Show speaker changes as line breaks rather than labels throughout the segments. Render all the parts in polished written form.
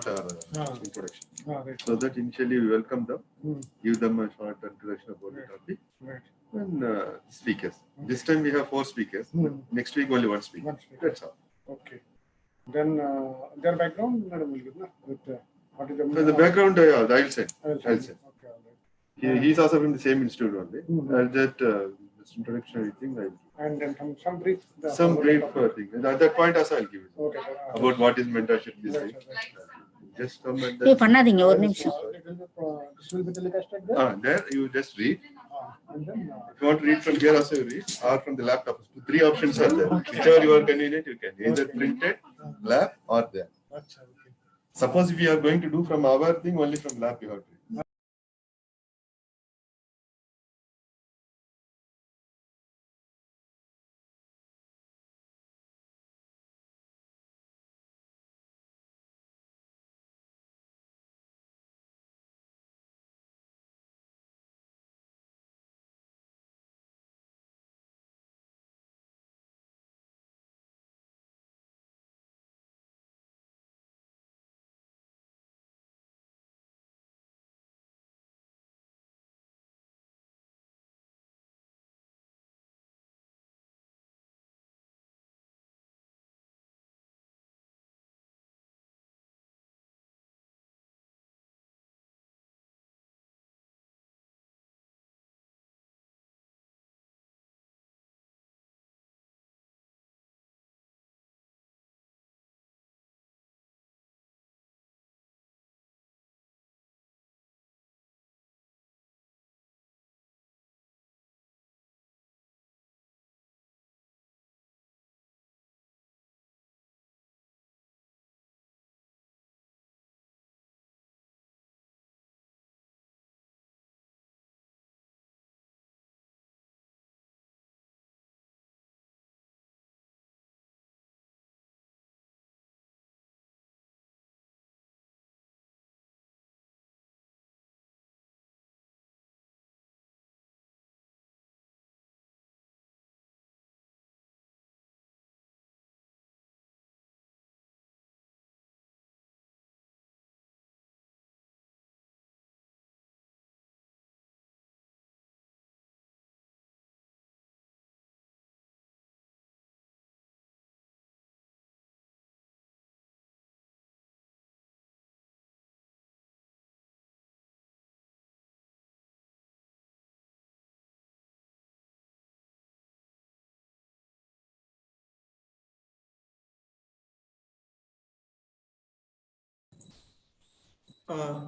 start our introduction.
Right.
So that initially we welcome them, give them a short introduction about the topic, and speakers. This time we have 4 speakers. Next week only 1 speaker. That's all.
Okay. Then their background, what is
So the background, I'll send.
Okay, all right.
He's also from the same institute only. That this introductory thing.
And then some brief.
Some brief thing. At that point also I'll give you.
Okay.
About what is mentorship. This thing. Just come and.
Hey, பண்ணாதீங்க ஒரு நிமிஷம்.
This will be telecasted there.
There you just read.
And then.
If you want to read from here also you read, or from the laptop. 3 options are there. Whichever you are convenient, you can either print it, lab, or there. Suppose if you are going to do from our thing, only from lab you have to.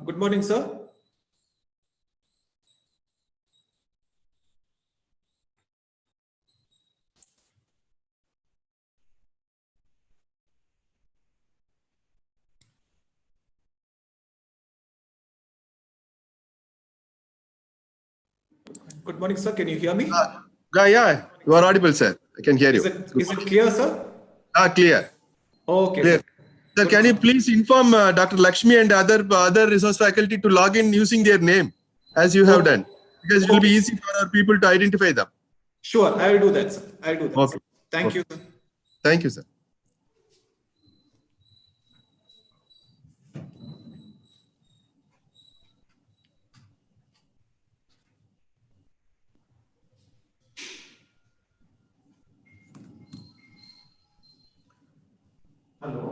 Good morning, sir. Good morning, sir. Can you hear me?
Yeah, you are audible, sir. I can hear you.
Is it clear, sir?
Clear.
Okay.
Clear. Sir, can you please inform Dr. Lakshmi and other resource faculty to log in using their name as you have done? Because it will be easy for our people to identify them.
Sure, I will do that, sir. I will do that.
Okay.
Sir. Thank you, sir.
Thank you, sir.
Hello.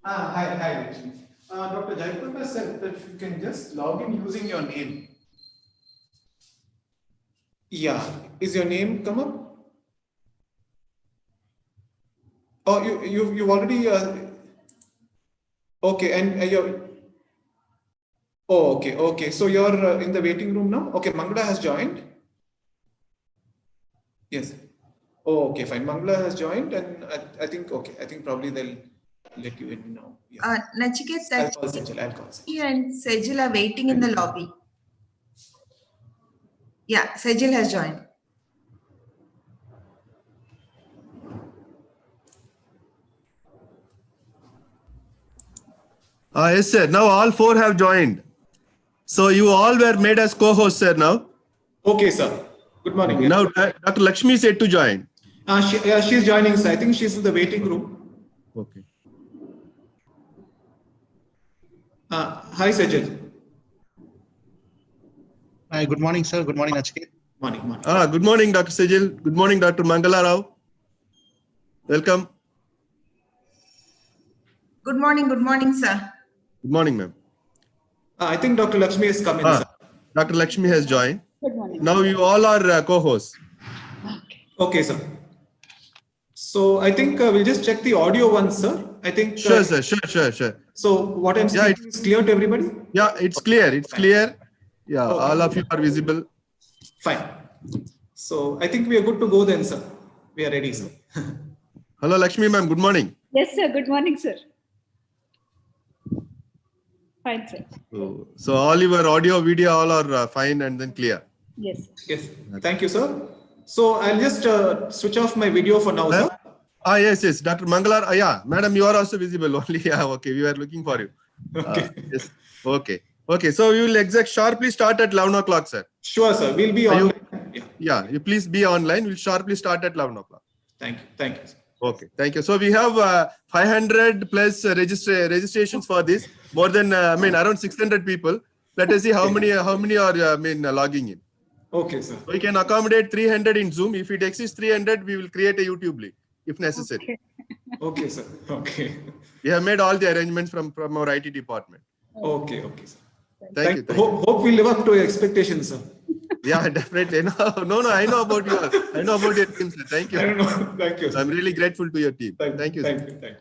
Hi, Lakshmi. Dr. Jayapur said that you can just log in using your name.
Yeah. Is your name come up? Oh, you've already. Okay, and you're. Oh, okay. So you're in the waiting room now. Okay, Mangala has joined. Yes. Oh, okay, fine. Mangala has joined, and I think probably they'll let you in now. Yeah.
Nachiket,
I'll call Sejal.
you and Sejal are waiting in the lobby. Yeah, Sejal has joined.
Yes, sir. Now all 4 have joined. So you all were made as co-hosts, sir, now.
Okay, sir. Good morning.
Now Dr. Lakshmi said to join.
She's joining, sir. I think she's in the waiting room.
Okay.
Hi, Sajal.
Hi, good morning, sir. Good morning, Nachiket.
Morning, morning.
Good morning, Dr. Sejal. Good morning, Dr. Mangala Rao. Welcome.
Good morning, sir.
Good morning, ma'am.
I think Dr. Lakshmi has come in, sir.
Dr. Lakshmi has joined.
Good morning.
Now you all are co-hosts.
Okay, sir. So I think we'll just check the audio once, sir. I think.
Sure, sir. Sure.
So what I'm
Yeah,
speaking is clear to everybody?
Yeah, it's clear. It's clear. Yeah,
Okay.
all of you are visible.
Fine. So I think we are good to go then, sir. We are ready, sir.
Hello, Lakshmi ma'am. Good morning.
Yes, sir. Good morning, sir. Fine, sir.
So all your audio, video, all are fine and then clear.
Yes.
Yes. Thank you, sir. So I'll just switch off my video for now, sir.
Yes. Dr. Mangalar. Yeah, madam, you are also visible only. Yeah, okay. We were looking for you.
Okay.
Yes. Okay. So we will sharply start at 11 o'clock, sir.
Sure, sir. We'll be
Are you-
online. Yeah.
You please be online. We'll sharply start at 11 o'clock.
Thank you. Thank you, sir.
Okay, thank you. So we have 500 plus registrations for this. More than around 600 people. Let us see how many are logging in.
Okay, sir.
We can accommodate 300 in Zoom. If it exceeds 300, we will create a YouTube link if necessary.
Okay, sir. Okay.
We have made all the arrangements from our IT department.
Okay, sir.
Thank you.
Hope we live up to your expectations, sir.
Yeah, definitely. No. I know about you. I know about your team, sir. Thank you.
I don't know. Thank you, sir.
I'm really grateful to your team. Thank you.
Thank you.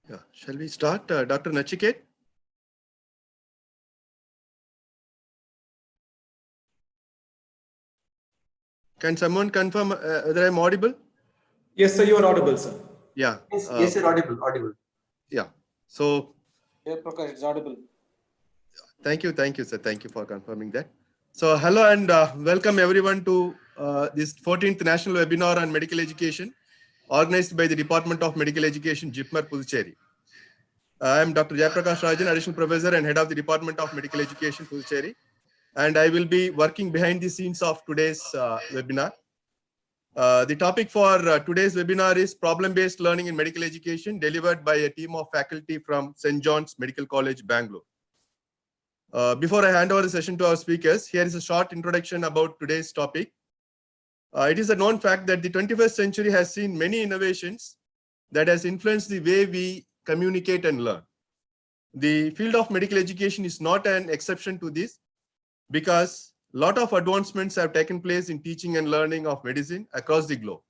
Yeah. Shall we start? Dr. Nachiket? Can someone confirm whether I'm audible?
Yes, sir, you are audible, sir.
Yeah.
Yes, sir, audible.
Yeah. So,
Yeah, Prakash, it's audible.
thank you, sir. Thank you for confirming that. So, hello and welcome everyone to this 14th National Webinar on Medical Education, organized by the Department of Medical Education, JIPMER, Puducherry. I am Dr. Jayaprakash Rajan, Additional Professor and Head of the Department of Medical Education, Puducherry, and I will be working behind the scenes of today's webinar. The topic for today's webinar is problem-based learning in medical education, delivered by a team of faculty from St. John's Medical College, Bangalore. Before I hand over the session to our speakers, here is a short introduction about today's topic. It is a known fact that the 21st century has seen many innovations that has influenced the way we communicate and learn. The field of medical education is not an exception to this, because a lot of advancements have taken place in teaching and learning of medicine across the globe.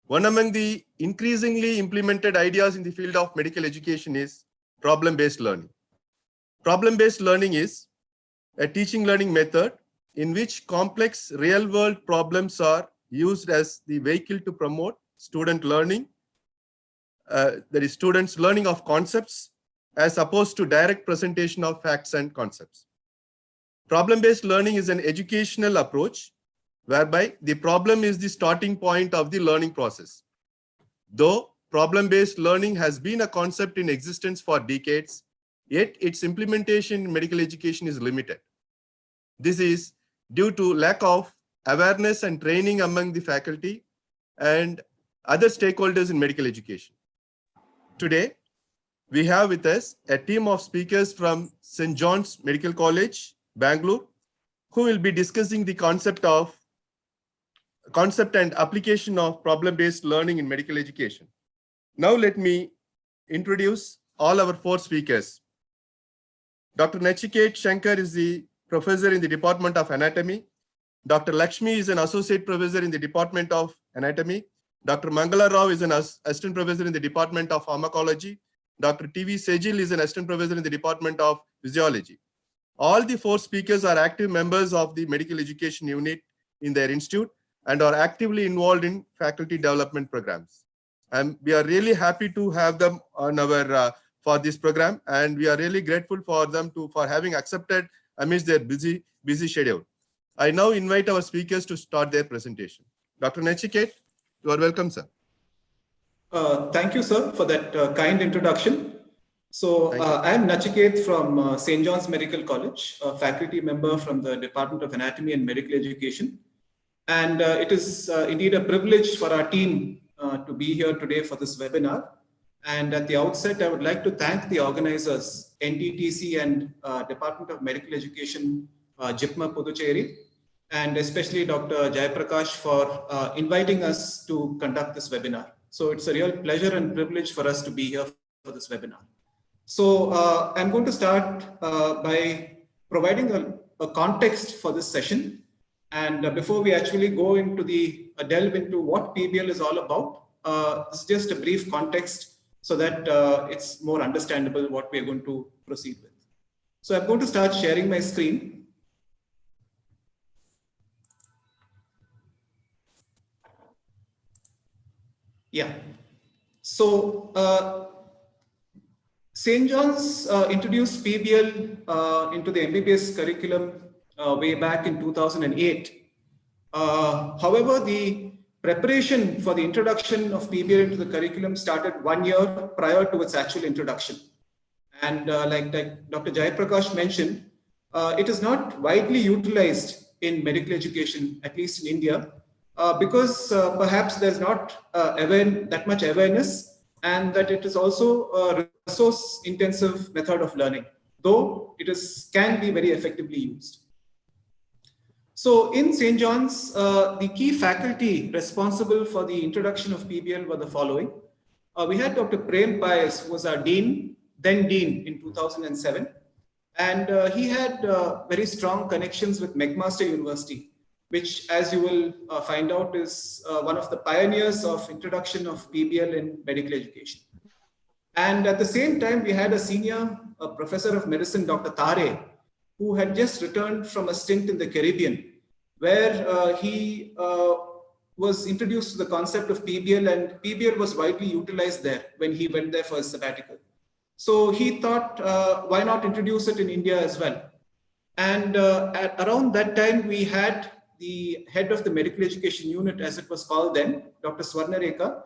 One among the increasingly implemented ideas in the field of medical education is problem-based learning. Problem-based learning is a teaching learning method in which complex real-world problems are used as the vehicle to promote student learning, that is, students' learning of concepts as opposed to direct presentation of facts and concepts. Problem-based learning is an educational approach whereby the problem is the starting point of the learning process. Though problem-based learning has been a concept in existence for decades, yet its implementation in medical education is limited. This is due to lack of awareness and training among the faculty and other stakeholders in medical education. Today, we have with us a team of speakers from St. John's Medical College, Bangalore, who will be discussing the concept and application of problem-based learning in medical education. Now let me introduce all our four speakers. Dr. Nachiket Shankar is the professor in the Department of Anatomy. Dr. Lakshmi is an associate professor in the Department of Anatomy. Dr. Mangala Rao is an assistant professor in the Department of Pharmacology. Dr. T.V. Sejil is an assistant professor in the Department of Physiology. All the four speakers are active members of the medical education unit in their institute and are actively involved in faculty development programs. And we are really happy to have them on our for this program, and we are really grateful for them for having accepted amidst their busy schedule. I now invite our speakers to start their presentation. Dr. Nachiket, you are welcome, sir.
Thank you, sir, for that kind introduction. So I am Nachiket from St. John's Medical College, a faculty member from the Department of Anatomy and Medical Education. And it is indeed a privilege for our team to be here today for this webinar. And at the outset, I would like to thank the organizers, NTTC and Department of Medical Education, JIPMER, Puducherry, and especially Dr. Jayaprakash for inviting us to conduct this webinar. So it's a real pleasure and privilege for us to be here for this webinar. So I'm going to start by providing a context for this session. And before we actually go into delve into what PBL is all about, this is just a brief context so that it's more understandable what we're going to proceed with. So I'm going to start sharing my screen. Yeah. So St. John's introduced PBL into the MBBS curriculum way back in 2008. However, the preparation for the introduction of PBL into the curriculum started 1 year prior to its actual introduction. And like Dr. Jayaprakash mentioned, it is not widely utilized in medical education, at least in India, because perhaps there's not that much awareness, and that it is also a resource-intensive method of learning, though it can be very effectively used. So in St. John's, the key faculty responsible for the introduction of PBL were the following. We had Dr. Prem Payas, who was our then dean in 2007. And he had very strong connections with McMaster University, which, as you will find out, is one of the pioneers of introduction of PBL in medical education. And at the same time, we had a senior professor of medicine, Dr. Tare, who had just returned from a stint in the Caribbean, where he was introduced to the concept of PBL, and PBL was widely utilized there when he went there for his sabbatical. So he thought, why not introduce it in India as well? And around that time, we had the head of the medical education unit, as it was called then, Dr. Swarnareka.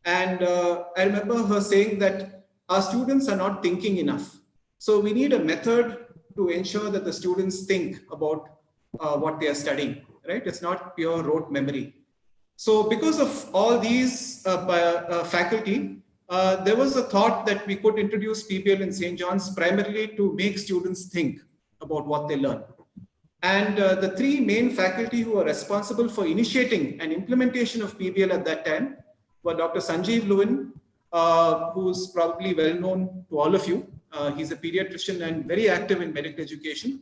And I remember her saying that our students are not thinking enough. So we need a method to ensure that the students think about what they are studying, right? It's not pure rote memory. So because of all these faculty, there was a thought that we could introduce PBL in St. John's primarily to make students think about what they learn. And the three main faculty who were responsible for initiating an implementation of PBL at that time were Dr. Sanjeev Lewin, who's probably well known to all of you. He's a pediatrician and very active in medical education.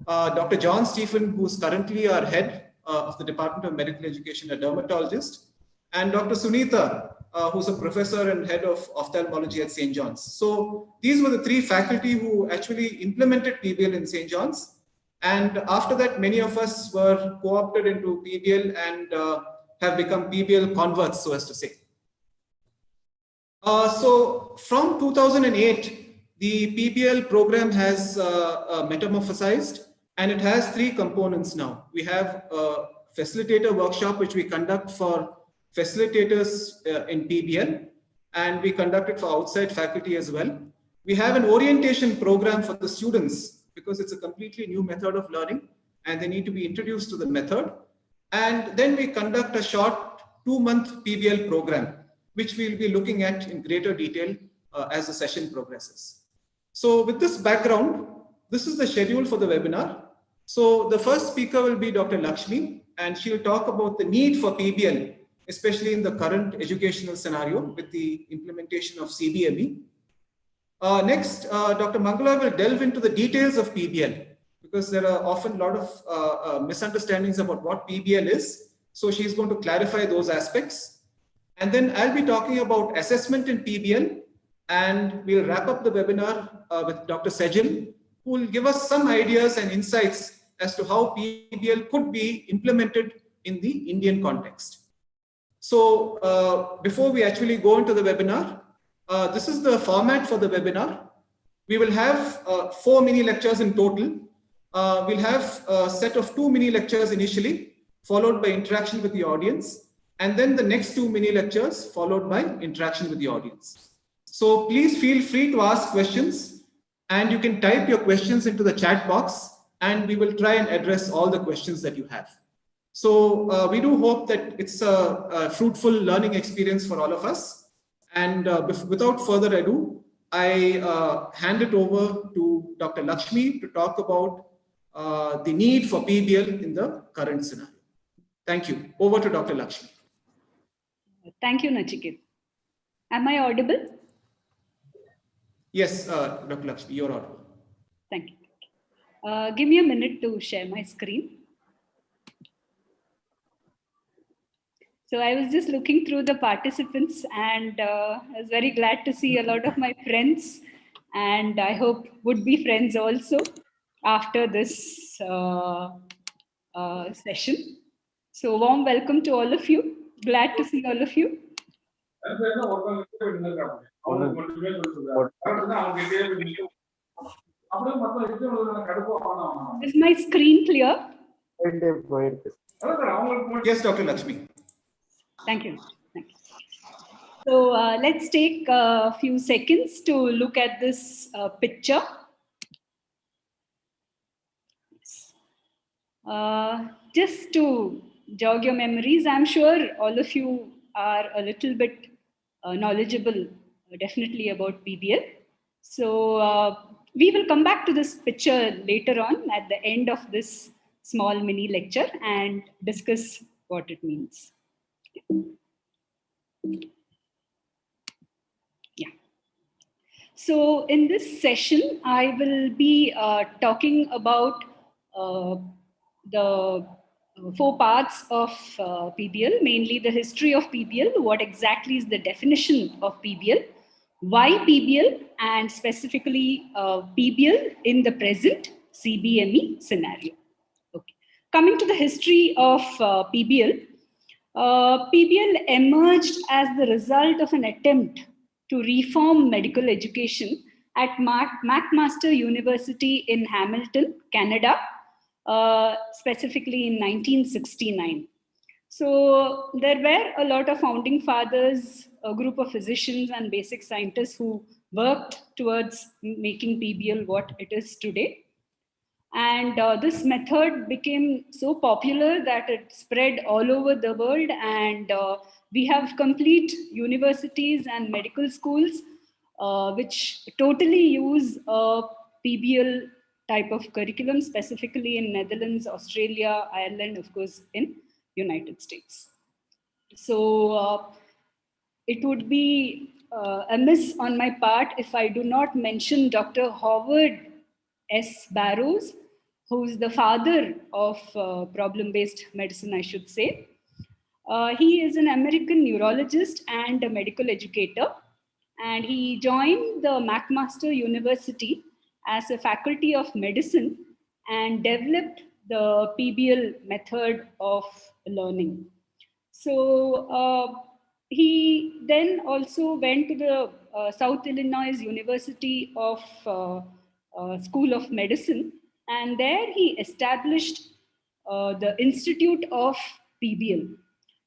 Dr. John Stephen, who's currently our head of the Department of Medical Education, a dermatologist, and Dr. Sunita, who's a professor and head of ophthalmology at St. John's. So these were the three faculty who actually implemented PBL in St. John's. And after that, many of us were co-opted into PBL and have become PBL converts, so as to say. So from 2008, the PBL program has metamorphosized, and it has three components now. We have a facilitator workshop, which we conduct for facilitators in PBL, and we conduct it for outside faculty as well. We have an orientation program for the students because it's a completely new method of learning and they need to be introduced to the method. And then we conduct a short 2-month PBL program, which we'll be looking at in greater detail as the session progresses. So with this background, this is the schedule for the webinar. So the first speaker will be Dr. Lakshmi, and she'll talk about the need for PBL, especially in the current educational scenario with the implementation of CBME. Next, Dr. Mangala will delve into the details of PBL because there are often a lot of misunderstandings about what PBL is. So she's going to clarify those aspects. And then I'll be talking about assessment in PBL, and we'll wrap up the webinar with Dr. Sejal, who will give us some ideas and insights as to how PBL could be implemented in the Indian context. So before we actually go into the webinar, this is the format for the webinar. We will have 4 mini lectures in total. We'll have a set of 2 mini lectures initially, followed by interaction with the audience, and then the next 2 mini lectures followed by interaction with the audience. So please feel free to ask questions, and you can type your questions into the chat box, and we will try and address all the questions that you have. So we do hope that it's a fruitful learning experience for all of us. And without further ado, I hand it over to Dr. Lakshmi to talk about the need for PBL in the current scenario. Thank you. Over to Dr. Lakshmi.
Thank you, Nachiket. Am I audible?
Yes, Dr. Lakshmi, you're audible.
Thank you. Give me a minute to share my screen. So I was just looking through the participants, and I was very glad to see a lot of my friends, and I hope would be friends also after this session. So warm welcome to all of you. Glad to see all of you. Is my screen clear?
Yes, Dr. Lakshmi.
Thank you. Thank you. So let's take a few seconds to look at this picture. Just to jog your memories, I'm sure all of you are a little bit knowledgeable, definitely about PBL. So we will come back to this picture later on at the end of this small mini lecture and discuss what it means. Yeah. So in this session, I will be talking about the 4 parts of PBL, mainly the history of PBL, what exactly is the definition of PBL, why PBL, and specifically PBL in the present CBME scenario. Okay. Coming to the history of PBL, PBL emerged as the result of an attempt to reform medical education at McMaster University in Hamilton, Canada, specifically in 1969. So there were a lot of founding fathers, a group of physicians and basic scientists who worked towards making PBL what it is today. And this method became so popular that it spread all over the world. And we have complete universities and medical schools which totally use a PBL type of curriculum, specifically in Netherlands, Australia, Ireland, of course, in United States. So it would be amiss on my part if I do not mention Dr. Howard S. Barrows, who is the father of problem-based medicine, I should say. He is an American neurologist and a medical educator, and he joined the McMaster University as a faculty of medicine and developed the PBL method of learning. So he then also went to the South Illinois University of School of Medicine, and there he established the Institute of PBL.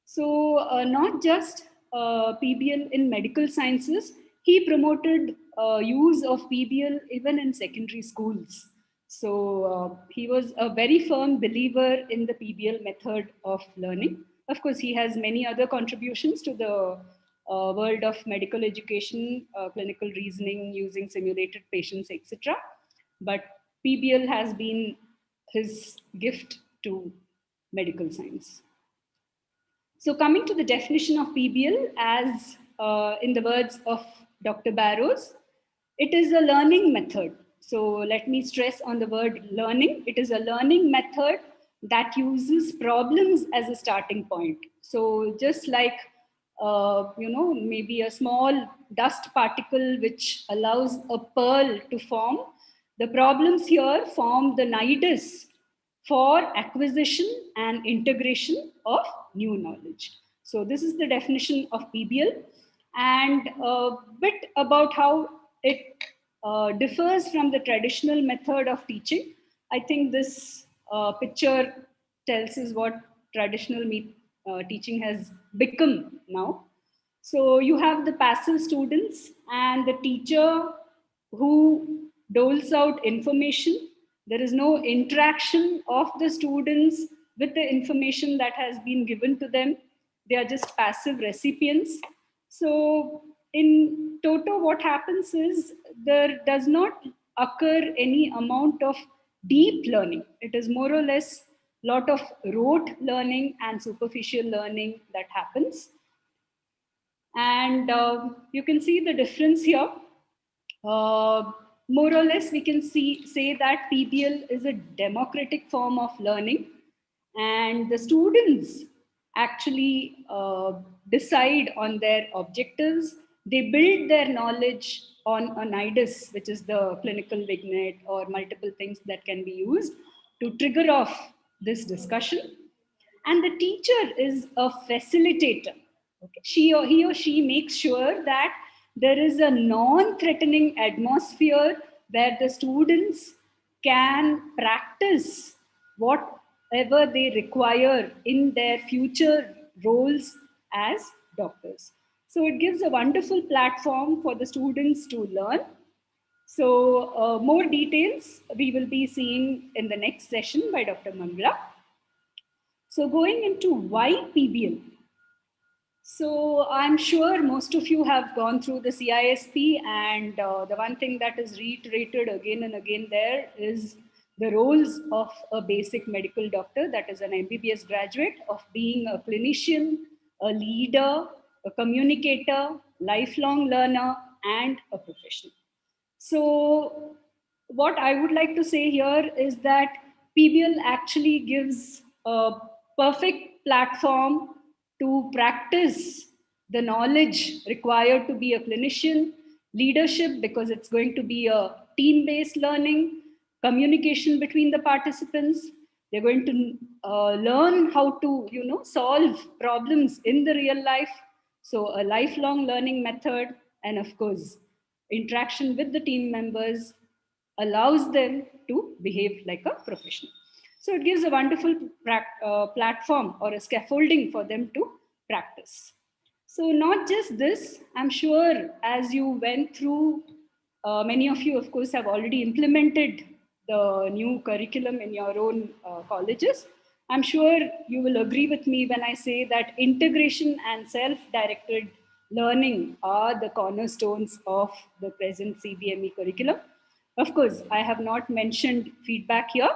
So not just PBL in medical sciences, he promoted use of PBL even in secondary schools. So he was a very firm believer in the PBL method of learning. Of course, he has many other contributions to the world of medical education, clinical reasoning using simulated patients, etc. But PBL has been his gift to medical science. So coming to the definition of PBL, as in the words of Dr. Barrows, it is a learning method. So let me stress on the word learning. It is a learning method that uses problems as a starting point. So just like, maybe a small dust particle which allows a pearl to form, the problems here form the nidus for acquisition and integration of new knowledge. So this is the definition of PBL, and a bit about how it differs from the traditional method of teaching. I think this picture tells us what traditional teaching has become now. So you have the passive students and the teacher who doles out information. There is no interaction of the students with the information that has been given to them. They are just passive recipients. So in toto, what happens is there does not occur any amount of deep learning. It is more or less lot of rote learning and superficial learning that happens. And you can see the difference here. More or less, we can say that PBL is a democratic form of learning, and the students actually decide on their objectives. They build their knowledge on a nidus, which is the clinical vignette or multiple things that can be used to trigger off this discussion. And the teacher is a facilitator. Okay. He or she makes sure that there is a non-threatening atmosphere where the students can practice whatever they require in their future roles as doctors. So it gives a wonderful platform for the students to learn. So more details we will be seeing in the next session by Dr. Mangala. So going into why PBL. So I'm sure most of you have gone through the CISP, and the one thing that is reiterated again and again there is the roles of a basic medical doctor, that is an MBBS graduate, of being a clinician, a leader, a communicator, lifelong learner, and a professional. So what I would like to say here is that PBL actually gives a perfect platform to practice the knowledge required to be a clinician. leadership, because it's going to be a team-based learning, communication between the participants. They're going to learn how to, solve problems in the real life. So a lifelong learning method, and of course, interaction with the team members allows them to behave like a professional. So it gives a wonderful platform or a scaffolding for them to practice. So not just this, I'm sure as you went through, many of you, of course, have already implemented the new curriculum in your own colleges. I'm sure you will agree with me when I say that integration and self-directed learning are the cornerstones of the present CBME curriculum. Of course, I have not mentioned feedback here,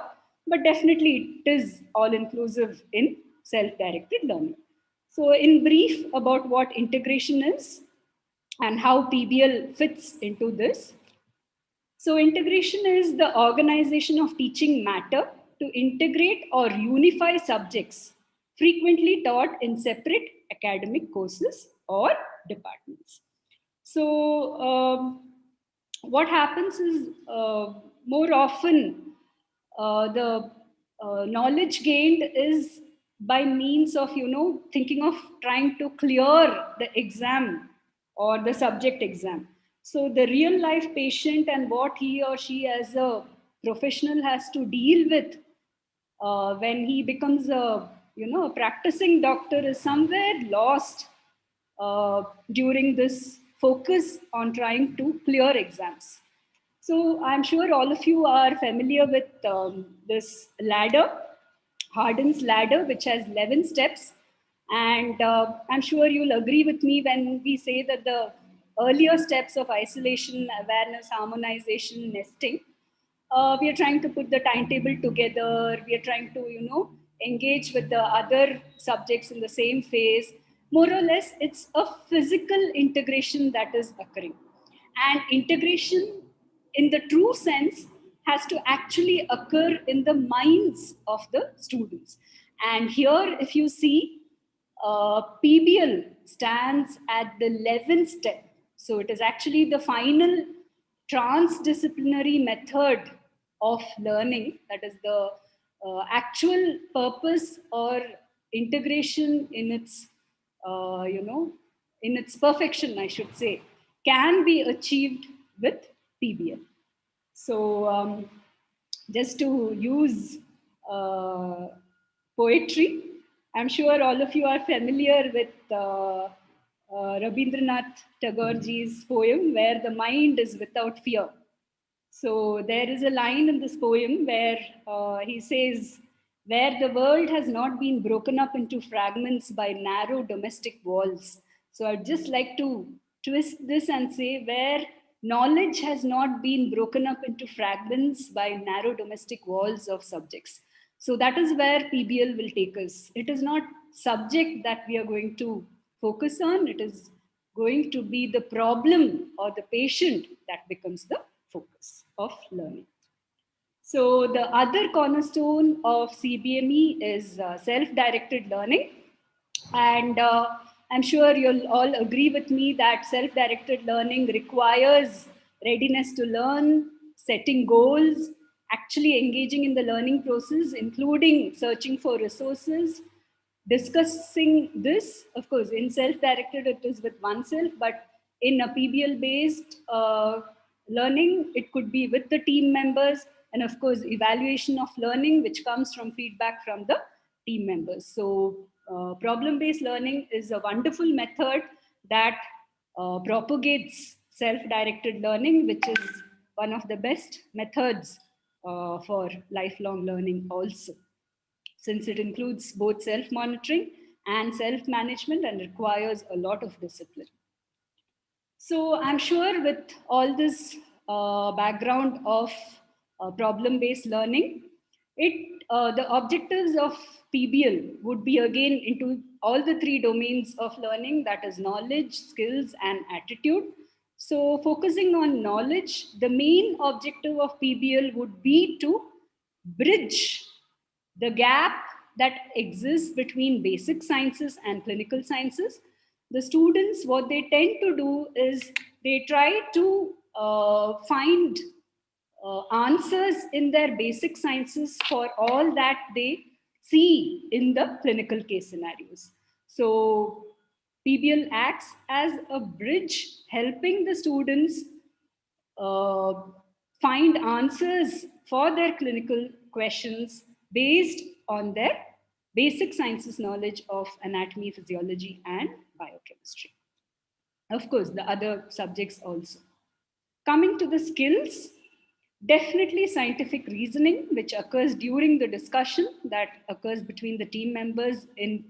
but definitely it is all inclusive in self-directed learning. So in brief about what integration is and how PBL fits into this. So integration is the organization of teaching matter to integrate or unify subjects frequently taught in separate academic courses or departments. So what happens is more often the knowledge gained is by means of, thinking of trying to clear the exam or the subject exam. So the real life patient and what he or she as a professional has to deal with when he becomes a practicing doctor is somewhere lost during this focus on trying to clear exams. So I'm sure all of you are familiar with this ladder, Hardin's ladder, which has 11 steps. And I'm sure you'll agree with me when we say that the earlier steps of isolation, awareness, harmonization, nesting, we are trying to put the timetable together. We are trying to, engage with the other subjects in the same phase. More or less, it's a physical integration that is occurring. And integration in the true sense has to actually occur in the minds of the students. And here, if you see, PBL stands at the 11th step. So it is actually the final transdisciplinary method of learning. That is the actual purpose or integration in its, in its perfection, I should say, can be achieved with PBL. So just to use poetry, I'm sure all of you are familiar with Rabindranath Tagore's poem, Where the Mind is Without Fear. So there is a line in this poem where he says, where the world has not been broken up into fragments by narrow domestic walls. So I'd just like to twist this and say, where knowledge has not been broken up into fragments by narrow domestic walls of subjects. So that is where PBL will take us. It is not subject that we are going to focus on. It is going to be the problem or the patient that becomes the focus of learning. So the other cornerstone of CBME is self-directed learning. And I'm sure you'll all agree with me that self-directed learning requires readiness to learn, setting goals, actually engaging in the learning process, including searching for resources, discussing this. Of course, in self-directed, it is with oneself, but in a PBL-based learning, it could be with the team members, and of course, evaluation of learning, which comes from feedback from the team members. So problem-based learning is a wonderful method that propagates self-directed learning, which is one of the best methods for lifelong learning also, since it includes both self-monitoring and self-management and requires a lot of discipline. So I'm sure with all this background of problem-based learning, the objectives of PBL would be again into all the three domains of learning, that is knowledge, skills, and attitude. So focusing on knowledge, the main objective of PBL would be to bridge the gap that exists between basic sciences and clinical sciences. The students, what they tend to do is they try to find answers in their basic sciences for all that they see in the clinical case scenarios. So PBL acts as a bridge, helping the students uh, find answers for their clinical questions based on their basic sciences knowledge of anatomy, physiology, and biochemistry. Of course, the other subjects also. Coming to the skills, definitely scientific reasoning, which occurs during the discussion that occurs between the team members in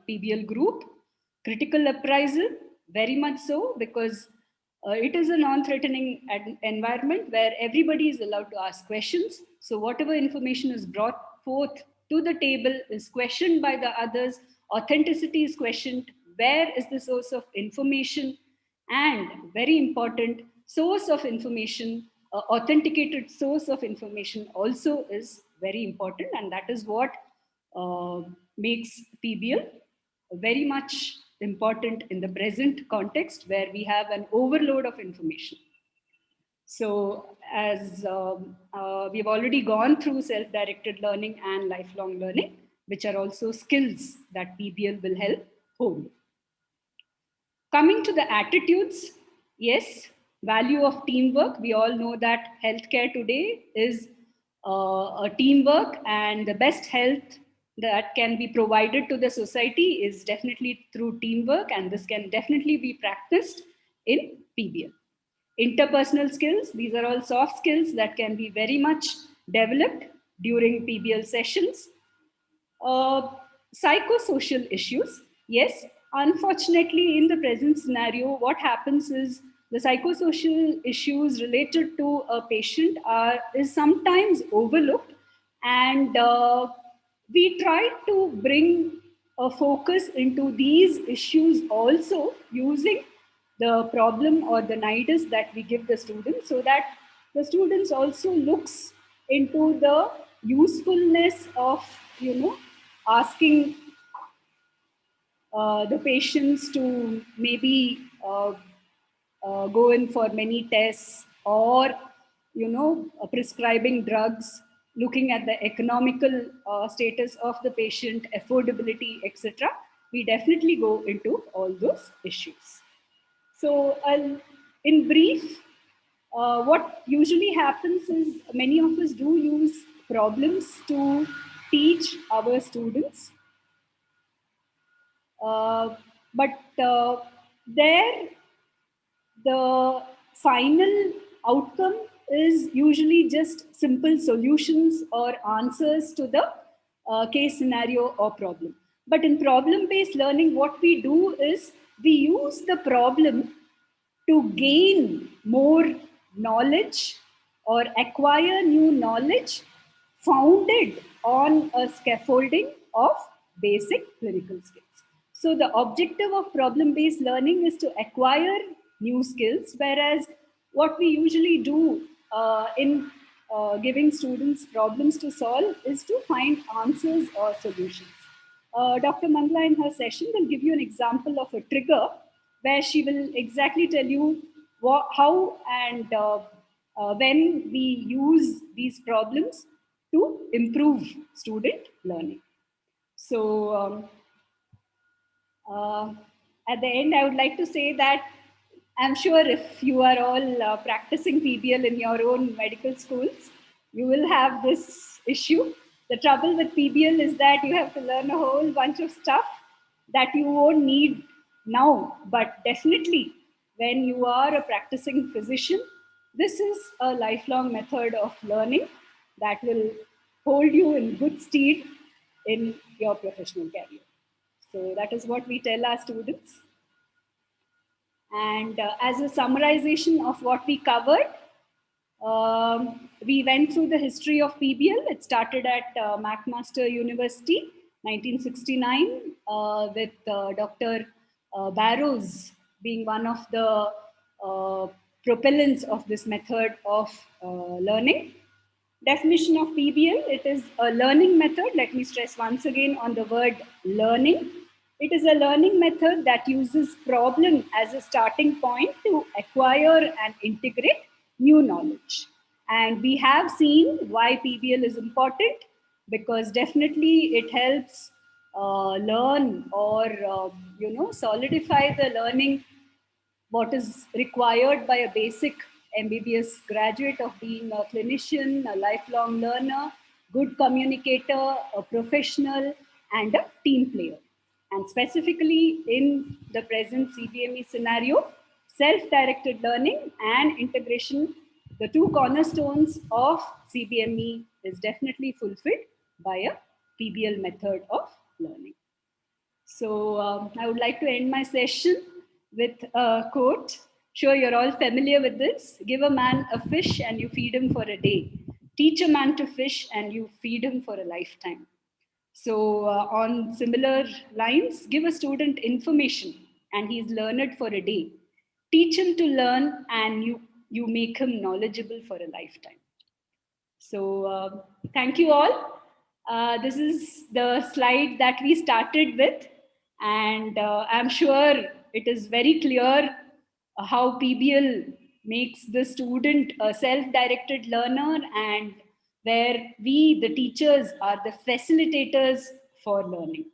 PBL group. Critical appraisal, very much so, because it is a non-threatening environment where everybody is allowed to ask questions. So whatever information is brought forth to the table is questioned by the others. Authenticity is questioned. Where is the source of information? And very important, source of information, authenticated source of information also is very important, and that is what makes PBL very much important in the present context where we have an overload of information. So as we've already gone through self-directed learning and lifelong learning, which are also skills that PBL will help hone. Coming to the attitudes, yes, value of teamwork. We all know that healthcare today is a teamwork, and the best health that can be provided to the society is definitely through teamwork, and this can definitely be practiced in PBL. Interpersonal skills, these are all soft skills that can be very much developed during PBL sessions. Psychosocial issues, yes, unfortunately in the present scenario what happens is the psychosocial issues related to a patient is sometimes overlooked, and we try to bring a focus into these issues also using the problem or the nidus that we give the students, so that the students also looks into the usefulness of asking the patients to maybe go in for many tests, or prescribing drugs, looking at the economical status of the patient, affordability, etc. We definitely go into all those issues. So in brief, what usually happens is many of us do use problems to teach our students. But there, the final outcome is usually just simple solutions or answers to the case scenario or problem. But in problem-based learning, what we do is we use the problem to gain more knowledge or acquire new knowledge founded on a scaffolding of basic clinical skills. So the objective of problem-based learning is to acquire new skills, whereas what we usually do in giving students problems to solve is to find answers or solutions. Dr. Mangla in her session will give you an example of a trigger where she will exactly tell you how and when we use these problems to improve student learning. So at the end, I would like to say that I'm sure if you are all practicing PBL in your own medical schools, you will have this issue. The trouble with PBL is that you have to learn a whole bunch of stuff that you won't need now, but definitely when you are a practicing physician, this is a lifelong method of learning that will hold you in good stead in your professional career. So that is what we tell our students. And as a summarization of what we covered, we went through the history of PBL. It started at McMaster University, 1969, with Dr. Barrows being one of the propellants of this method of learning. Definition of PBL, it is a learning method. Let me stress once again on the word learning, It is a learning method that uses problem as a starting point to acquire and integrate new knowledge. And we have seen why PBL is important, because definitely it helps learn or solidify the learning what is required by a basic MBBS graduate of being a clinician, a lifelong learner, good communicator, a professional, and a team player. And specifically in the present CBME scenario, self-directed learning and integration, the two cornerstones of CBME, is definitely fulfilled by a PBL method of learning. So I would like to end my session with a quote. Sure, you're all familiar with this. Give a man a fish and you feed him for a day. Teach a man to fish and you feed him for a lifetime. So on similar lines, give a student information and he's learned for a day. Teach him to learn and you make him knowledgeable for a lifetime. So thank you all. This is the slide that we started with, and I'm sure it is very clear how PBL makes the student a self-directed learner, and where we, the teachers, are the facilitators for learning.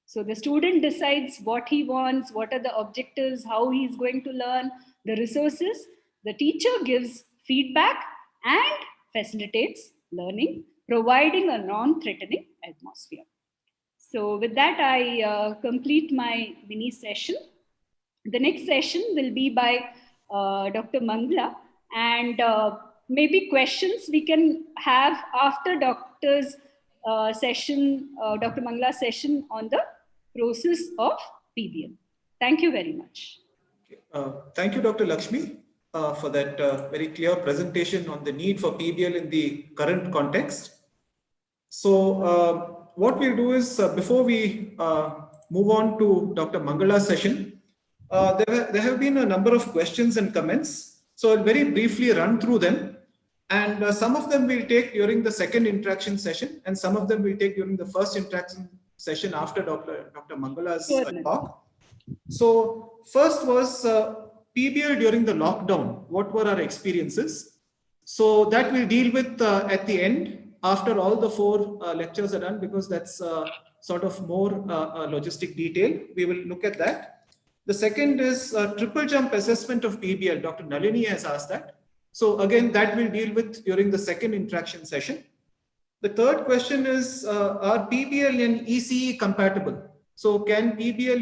So the student decides what he wants, what are the objectives, how he's going to learn, the resources. The teacher gives feedback and facilitates learning, providing a non-threatening atmosphere. So with that, I complete my mini session. The next session will be by Dr. Mangla, and maybe questions we can have after Doctor's session, Dr. Mangla's session on the process of PBL. Thank you very much.
Thank you, Dr. Lakshmi, for that very clear presentation on the need for PBL in the current context. So what we'll do is, before we move on to Dr. Mangala's session, there have been a number of questions and comments. So I'll very briefly run through them. And some of them we'll take during the second interaction session, and some of them we'll take during the first interaction session after Dr. Mangala's talk. So first was PBL during the lockdown. What were our experiences? So that we'll deal with at the end, after all the four lectures are done, because that's sort of more logistic detail. We will look at that. The second is triple jump assessment of PBL. Dr. Nalini has asked that. So again, that we'll deal with during the second interaction session. The third question is, are PBL and ECE compatible? So can PBL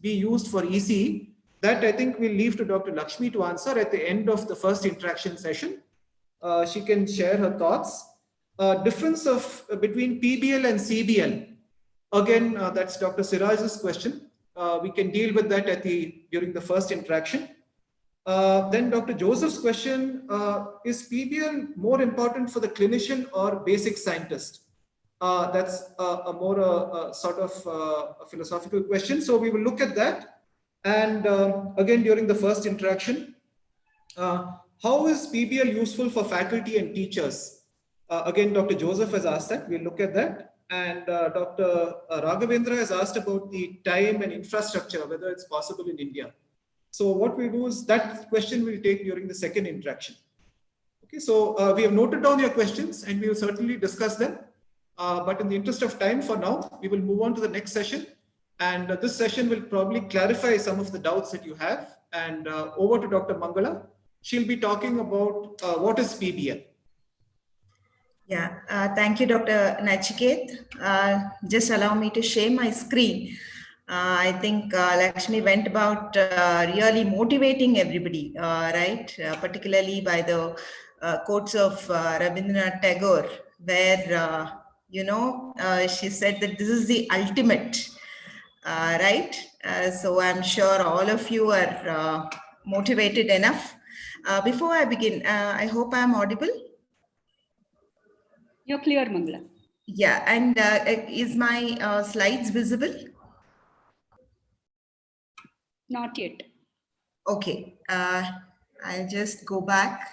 be used for ECE? That I think we'll leave to Dr. Lakshmi to answer at the end of the first interaction session. She can share her thoughts. Difference between PBL and CBL. Again, that's Dr. Siraj's question. We can deal with that during the first interaction. Then Dr. Joseph's question, is PBL more important for the clinician or basic scientist? That's a more sort of a philosophical question. So we will look at that. And again, during the first interaction, how is PBL useful for faculty and teachers? Again, Dr. Joseph has asked that. We'll look at that. And Dr. Raghavendra has asked about the time and infrastructure, whether it's possible in India. So what we do is that question we'll take during the second interaction. Okay, so we have noted down your questions and we will certainly discuss them. But in the interest of time for now, we will move on to the next session. And this session will probably clarify some of the doubts that you have. And over to Dr. Mangala. She'll be talking about what is PBL.
Yeah, thank you, Dr. Nachiket. Just allow me to share my screen. I think Lakshmi went about really motivating everybody, right? Particularly by the quotes of Rabindranath Tagore, where, she said that this is the ultimate, right? So I'm sure all of you are motivated enough. Before I begin, I hope I'm audible.
You're clear, Mangala.
Yeah, and is my slides visible?
Not yet.
Okay, I'll just go back.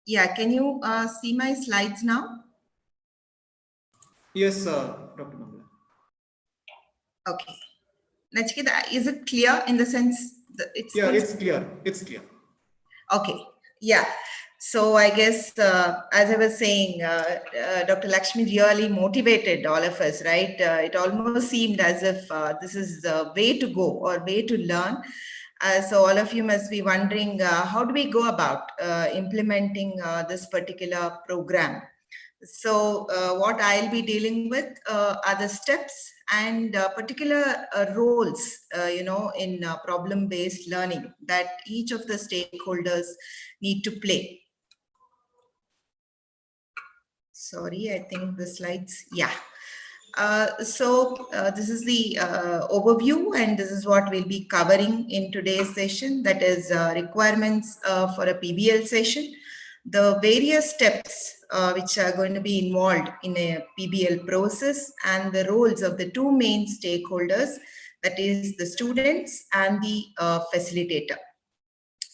Yeah, can you see my slides now?
Yes, Dr. Mangala.
Okay. Nachiketa, is it clear in the sense that it's
Yeah,
full
it's clear. It's clear.
Okay, yeah. So I guess, as I was saying, Dr. Lakshmi really motivated all of us, right? It almost seemed as if this is the way to go or way to learn. So all of you must be wondering, how do we go about implementing this particular program? So what I'll be dealing with are the steps and particular roles, in problem-based learning that each of the stakeholders need to play. Sorry, I think the slides, yeah. So this is the overview, and this is what we'll be covering in today's session, that is requirements for a PBL session, the various steps which are going to be involved in a PBL process, and the roles of the two main stakeholders, that is the students and the facilitator.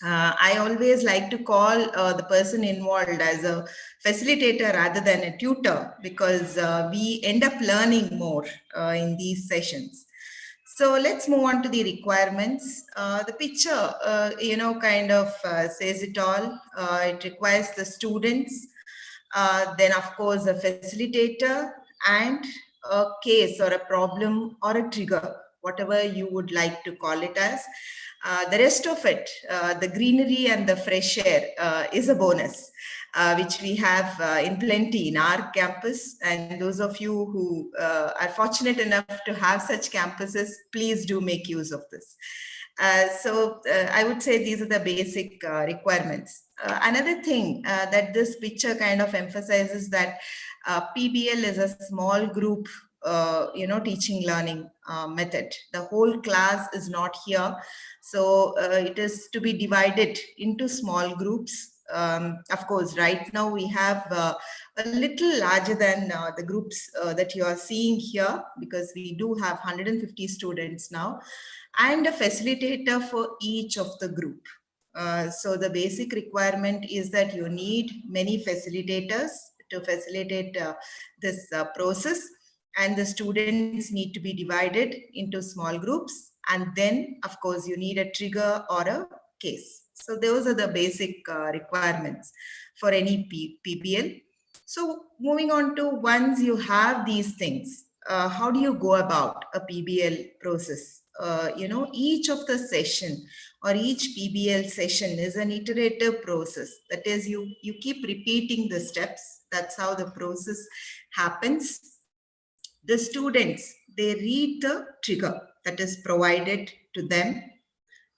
I always like to call the person involved as a facilitator rather than a tutor, because we end up learning more in these sessions. So let's move on to the requirements. The picture, kind of says it all. It requires the students, then of course a facilitator, and a case or a problem or a trigger, whatever you would like to call it as. The rest of it, the greenery and the fresh air is a bonus, which we have in plenty in our campus. And those of you who are fortunate enough to have such campuses, please do make use of this. So I would say these are the basic requirements. Another thing that this picture kind of emphasizes that PBL is a small group teaching learning method. The whole class is not here. So it is to be divided into small groups. Of course, right now we have a little larger than the groups that you are seeing here, because we do have 150 students now, and a facilitator for each of the group. So the basic requirement is that you need many facilitators to facilitate this process, and the students need to be divided into small groups, and then of course you need a trigger or a case. So those are the basic requirements for any PBL. So moving on to, once you have these things, how do you go about a PBL process? Each of the session or each PBL session is an iterative process. That is, you keep repeating the steps. That's how the process happens. The students, they read the trigger that is provided to them.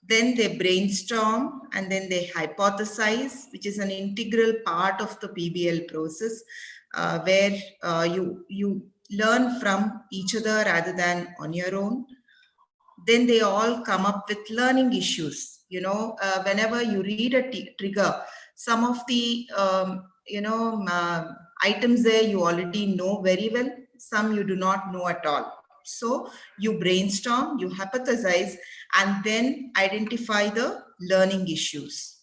Then they brainstorm, and then they hypothesize, which is an integral part of the PBL process, where you learn from each other rather than on your own. Then they all come up with learning issues. Whenever you read a trigger, some of the items there you already know very well, some you do not know at all. So you brainstorm, you hypothesize, and then identify the learning issues.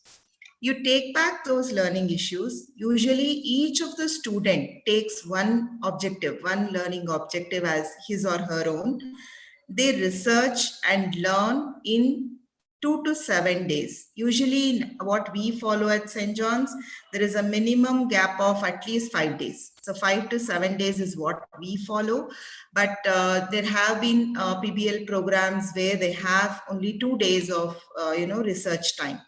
You take back those learning issues. Usually each of the student takes one objective, one learning objective as his or her own. They research and learn in 2 to 7 days. Usually what we follow at St. John's, there is a minimum gap of at least 5 days. So 5 to 7 days is what we follow. But there have been PBL programs where they have only 2 days of research time.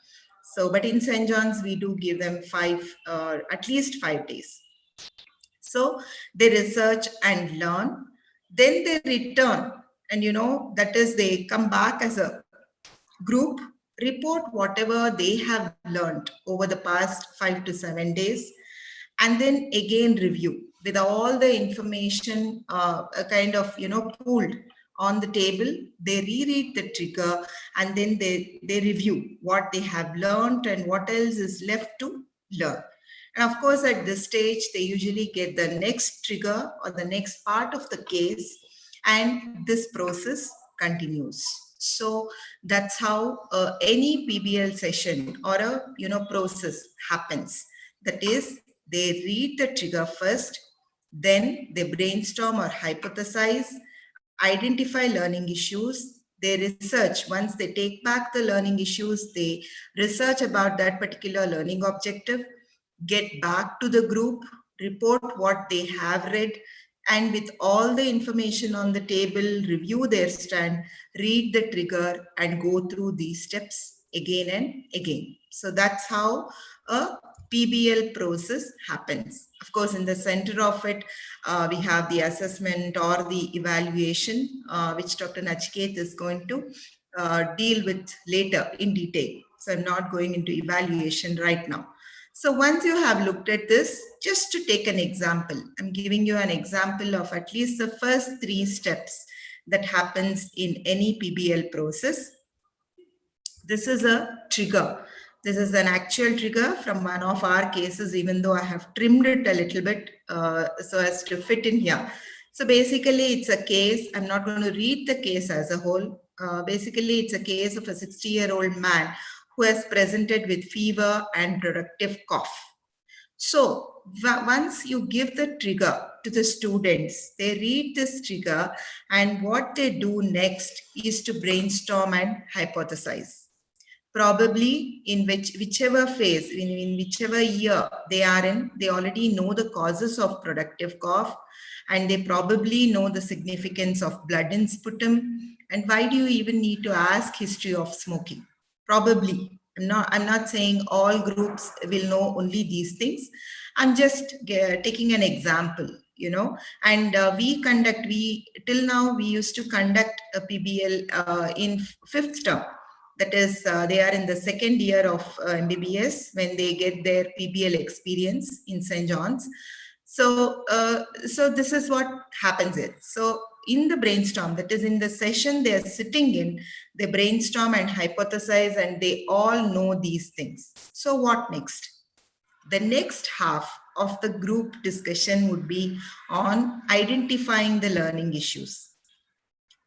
So, but in St. John's, we do give them at least 5 days. So they research and learn, then they return, and that is, they come back as a group, report whatever they have learned over the past 5 to 7 days, and then again review with all the information pooled on the table. They reread the trigger, and then they review what they have learned and what else is left to learn. And of course, at this stage, they usually get the next trigger or the next part of the case, and this process continues. So that's how any PBL session or a process happens. That is, they read the trigger first, then they brainstorm or hypothesize, identify learning issues, they research. Once they take back the learning issues, they research about that particular learning objective, get back to the group, report what they have read, and with all the information on the table, review their stand, read the trigger, and go through these steps again and again. So that's how a PBL process happens. Of course, in the center of it, we have the assessment or the evaluation, which Dr. Nachiket is going to deal with later in detail. So I'm not going into evaluation right now. So once you have looked at this, just to take an example, I'm giving you an example of at least the first 3 steps that happens in any PBL process. This is a trigger. This is an actual trigger from one of our cases, even though I have trimmed it a little bit so as to fit in here. So basically, it's a case. I'm not going to read the case as a whole. Basically, it's a case of a 60-year-old man who has presented with fever and productive cough. So once you give the trigger to the students, they read this trigger, and what they do next is to brainstorm and hypothesize. Probably in whichever phase, in whichever year they are in, they already know the causes of productive cough, and they probably know the significance of blood in sputum. And why do you even need to ask history of smoking? Probably. I'm not saying all groups will know only these things. I'm just taking an example, you know. And till now we used to conduct a PBL in 5th term. That is, they are in the 2nd year of MBBS when they get their PBL experience in St. John's. So, so this is what happens here. So in the brainstorm, that is in the session they are sitting in, they brainstorm and hypothesize, and they all know these things. So what next? The next half of the group discussion would be on identifying the learning issues.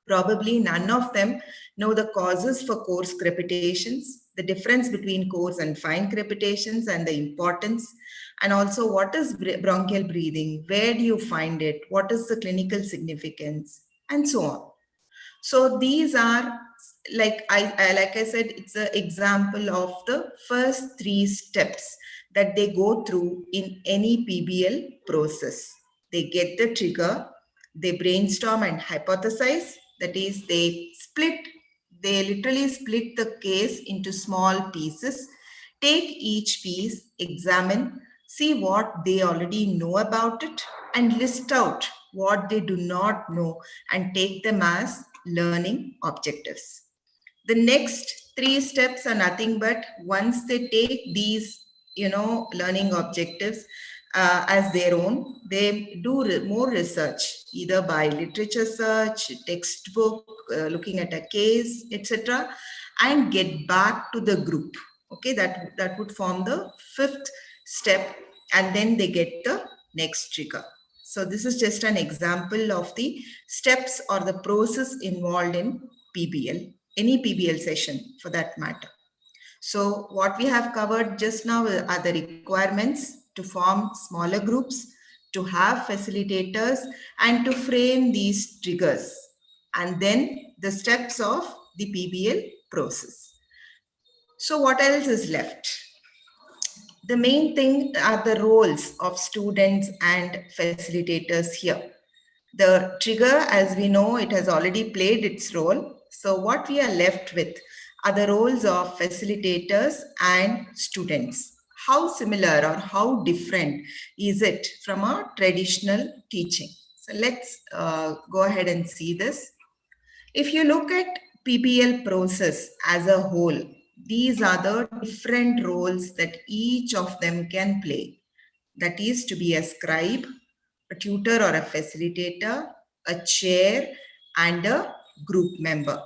Probably none of them know the causes for coarse crepitations, the difference between coarse and fine crepitations and the importance, and also what is bronchial breathing, where do you find it, what is the clinical significance, and so on. So these are, like I said, it's an example of the first 3 steps that they go through in any PBL process. They get the trigger, they brainstorm and hypothesize. That is, they literally split the case into small pieces, take each piece, examine, see what they already know about it, and list out what they do not know and take them as learning objectives. The next 3 steps are nothing but once they take these, learning objectives as their own, they do more research, either by literature search, textbook, looking at a case, etc., and get back to the group. Okay, that would form the 5th step, and then they get the next trigger. So this is just an example of the steps or the process involved in PBL, any PBL session for that matter. So what we have covered just now are the requirements to form smaller groups, to have facilitators, and to frame these triggers, and then the steps of the PBL process. So what else is left? The main thing are the roles of students and facilitators here. The trigger, as we know, it has already played its role. So what we are left with are the roles of facilitators and students. How similar or how different is it from a traditional teaching? So let's go ahead and see this. If you look at PBL process as a whole, these are the different roles that each of them can play. That is to be a scribe, a tutor or a facilitator, a chair, and a group member.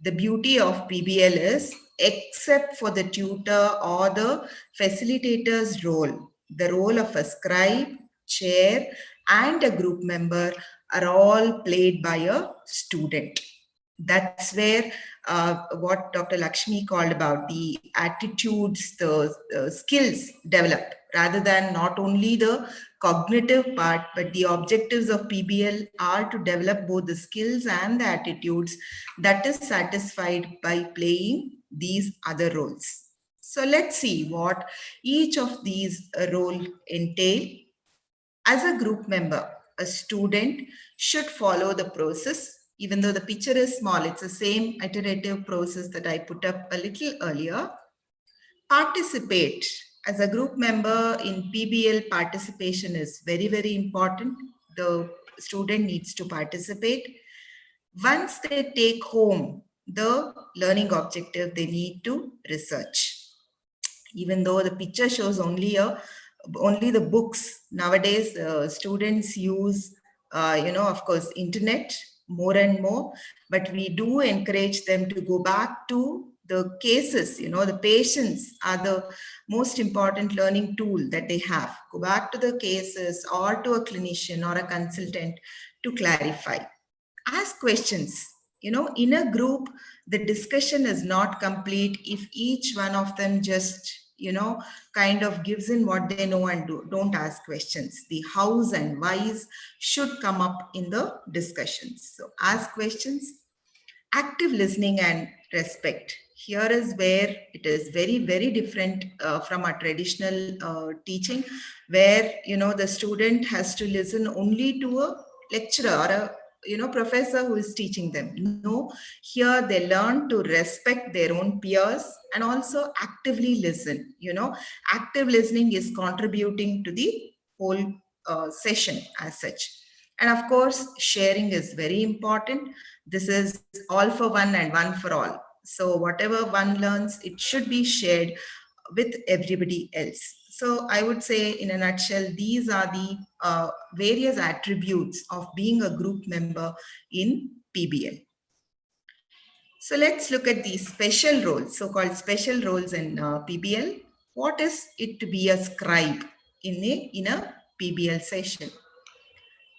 The beauty of PBL is, except for the tutor or the facilitator's role, the role of a scribe, chair, and a group member are all played by a student. That's where what Dr. Lakshmi called about the attitudes, the skills develop, rather than not only the cognitive part, but the objectives of PBL are to develop both the skills and the attitudes that is satisfied by playing these other roles. So let's see what each of these role entail. As a group member, a student should follow the process. Even though the picture is small, it's the same iterative process that I put up a little earlier. Participate. As a group member in PBL, participation is very, very important. The student needs to participate. Once they take home the learning objective, they need to research. Even though the picture shows only the books, nowadays students use of course internet more and more, but we do encourage them to go back to the cases. The patients are the most important learning tool that they have. Go back to the cases or to a clinician or a consultant to clarify. Ask questions. In a group, the discussion is not complete if each one of them just kind of gives in what they know and don't ask questions. The hows and whys should come up in the discussions. So ask questions. Active listening and respect. Here is where it is very, very different from a traditional teaching, where the student has to listen only to a lecturer or a professor who is teaching them. No, here they learn to respect their own peers and also actively listen. Active listening is contributing to the whole session as such. And of course, sharing is very important. This is all for one and one for all. So whatever one learns, it should be shared with everybody else. So I would say in a nutshell, these are the various attributes of being a group member in PBL. So let's look at the special roles, so-called special roles in PBL. What is it to be a scribe in a PBL session?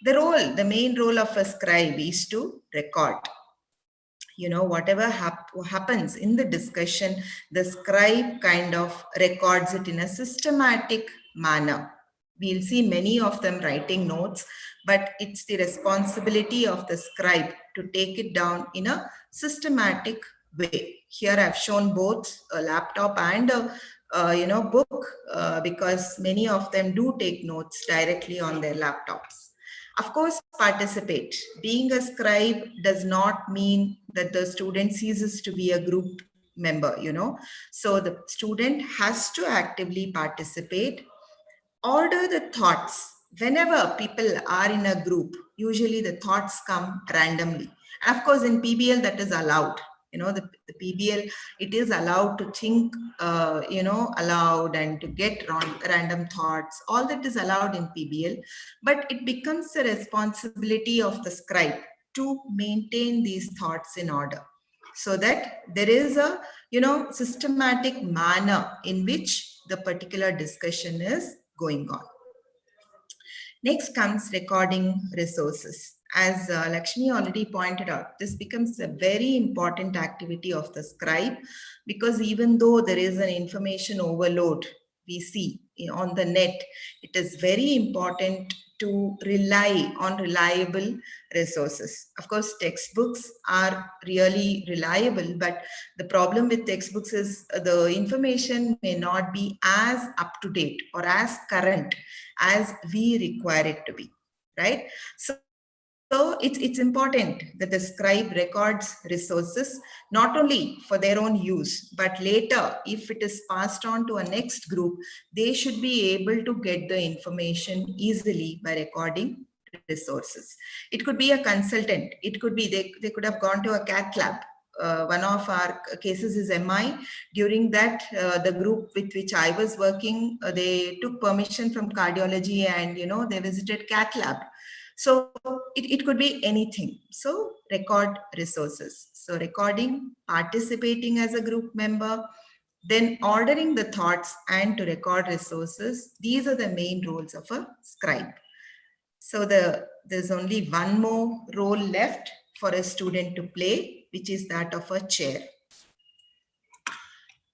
The main role of a scribe is to record. Whatever happens in the discussion, the scribe kind of records it in a systematic manner. We'll see many of them writing notes, but it's the responsibility of the scribe to take it down in a systematic way. Here I've shown both a laptop and a book because many of them do take notes directly on their laptops. Of course, participate. Being a scribe does not mean that the student ceases to be a group member, So the student has to actively participate. Order the thoughts. Whenever people are in a group, usually the thoughts come randomly. And of course, in PBL, that is allowed. The PBL, it is allowed to think, aloud and to get random thoughts. All that is allowed in PBL, but it becomes the responsibility of the scribe to maintain these thoughts in order, so that there is a, systematic manner in which the particular discussion is going on. Next comes recording resources. As Lakshmi already pointed out, this becomes a very important activity of the scribe, because even though there is an information overload we see on the net, it is very important to rely on reliable resources. Of course, textbooks are really reliable, but the problem with textbooks is the information may not be as up to date or as current as we require it to be, right? So it's important that the scribe records resources, not only for their own use, but later, if it is passed on to a next group, they should be able to get the information easily by recording resources. It could be a consultant. It could be, they could have gone to a cath lab. One of our cases is MI. During that, the group with which I was working, they took permission from cardiology and, they visited cath lab. So it could be anything. So record resources. So recording, participating as a group member, then ordering the thoughts and to record resources. These are the main roles of a scribe. So there's only one more role left for a student to play. which is that of a chair.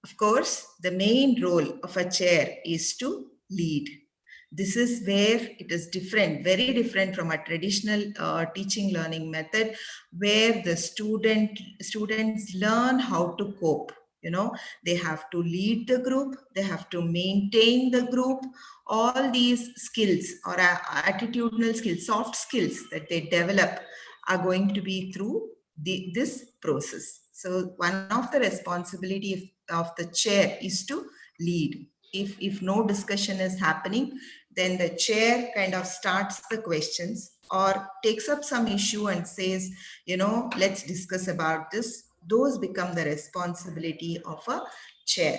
Of course, the main role of a chair is to lead. This is where it is different, very different from a traditional teaching learning method, where the students learn how to cope. You know, they have to lead the group, they have to maintain the group. All these skills or attitudinal skills, soft skills that they develop are going to be through this process. So one of the responsibility of the chair is to lead. If no discussion is happening, then the chair kind of starts the questions or takes up some issue and says, you know, let's discuss about this. Those become the responsibility of a chair.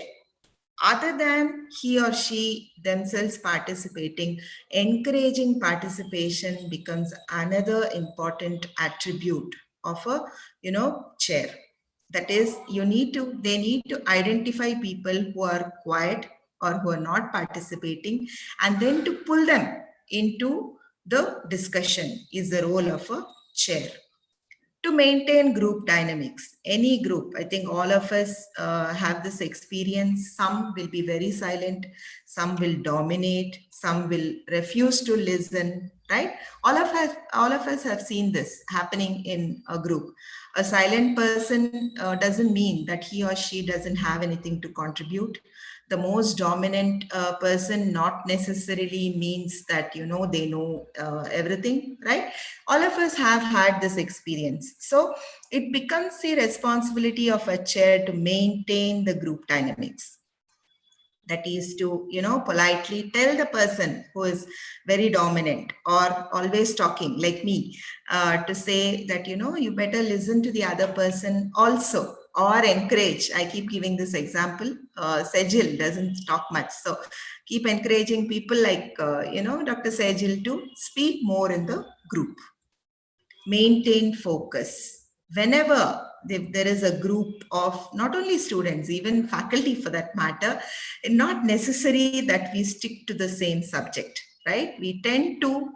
Other than he or she themselves participating, encouraging participation becomes another important attribute of a, you know, chair. That is, they need to identify people who are quiet or who are not participating, and then to pull them into the discussion is the role of a chair. To maintain group dynamics, any group, I think all of us have this experience. Some will be very silent, some will dominate, some will refuse to listen, right? All of us have seen this happening in a group. A silent person doesn't mean that he or she doesn't have anything to contribute. The most dominant person not necessarily means that, you know, they know everything, right? All of us have had this experience. So it becomes the responsibility of a chair to maintain the group dynamics. That is to, you know, politely tell the person who is very dominant or always talking like me, to say that, you know, you better listen to the other person also, or encourage. I keep giving this example. Sejil doesn't talk much. So keep encouraging people like, you know, Dr. Sejil to speak more in the group. Maintain focus. Whenever there is a group of not only students, even faculty for that matter, not necessary that we stick to the same subject, right? We tend to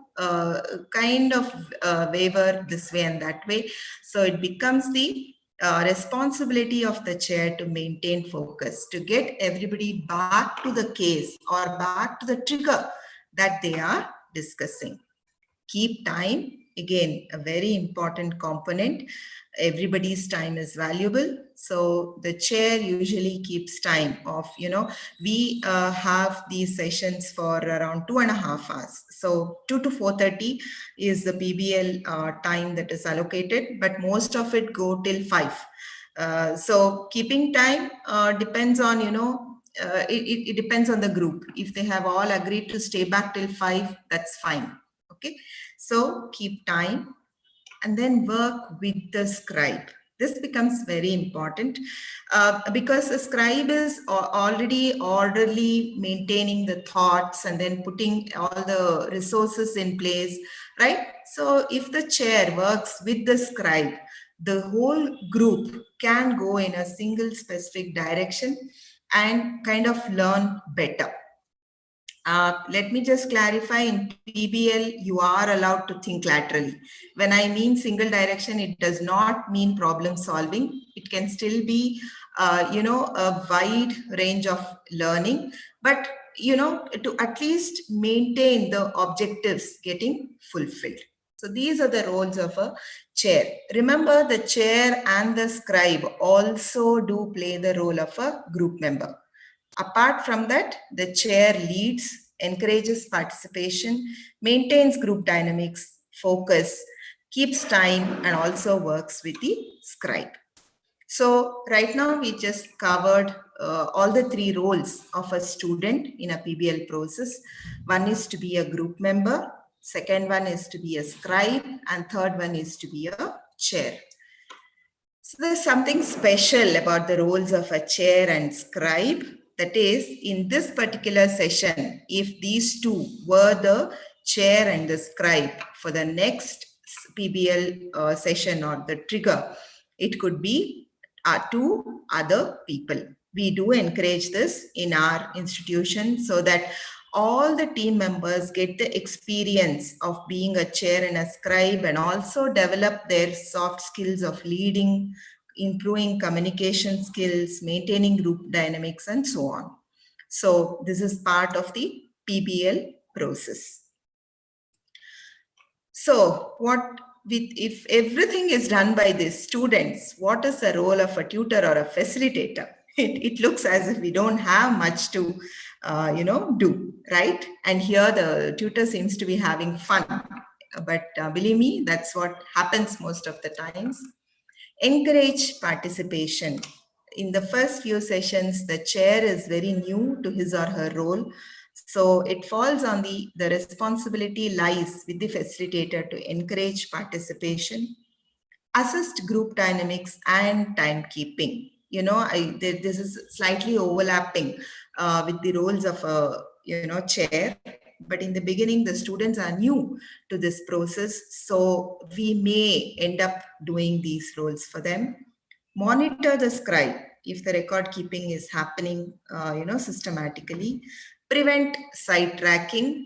kind of waver this way and that way. So it becomes the responsibility of the chair to maintain focus, to get everybody back to the case or back to the trigger that they are discussing. Keep time. Again, a very important component. Everybody's time is valuable. So the chair usually keeps time of, you know, we have these sessions for around 2.5 hours. So 2 to 4:30 is the PBL time that is allocated, but most of it go till 5. So keeping time depends on, you know, it depends on the group. If they have all agreed to stay back till 5, that's fine. Okay, so keep time and then work with the scribe. This becomes very important because a scribe is already orderly, maintaining the thoughts and then putting all the resources in place, right? So if the chair works with the scribe, the whole group can go in a single specific direction and kind of learn better. Let me just clarify, in PBL, you are allowed to think laterally. When I mean single direction, it does not mean problem solving. It can still be, you know, a wide range of learning, but, you know, to at least maintain the objectives getting fulfilled. So these are the roles of a chair. Remember, the chair and the scribe also do play the role of a group member. Apart from that, the chair leads, encourages participation, maintains group dynamics, focus, keeps time, and also works with the scribe. So right now we just covered all the 3 roles of a student in a PBL process. One is to be a group member, second one is to be a scribe, and third one is to be a chair. So there's something special about the roles of a chair and scribe. That is, in this particular session, if these 2 were the chair and the scribe for the next PBL session or the trigger, it could be 2 other people. We do encourage this in our institution so that all the team members get the experience of being a chair and a scribe, and also develop their soft skills of leading, improving communication skills, maintaining group dynamics, and so on. So this is part of the PBL process. So if everything is done by the students, what is the role of a tutor or a facilitator? It looks as if we don't have much to do, right? And here the tutor seems to be having fun, but believe me, that's what happens most of the times. Encourage participation. In the first few sessions, the chair is very new to his or her role. So it falls on the responsibility lies with the facilitator to encourage participation, assist group dynamics, and timekeeping. This is slightly overlapping with the roles of a chair, but in the beginning the students are new to this process, so we may end up doing these roles for them. Monitor the scribe if the record keeping is happening systematically. Prevent sidetracking.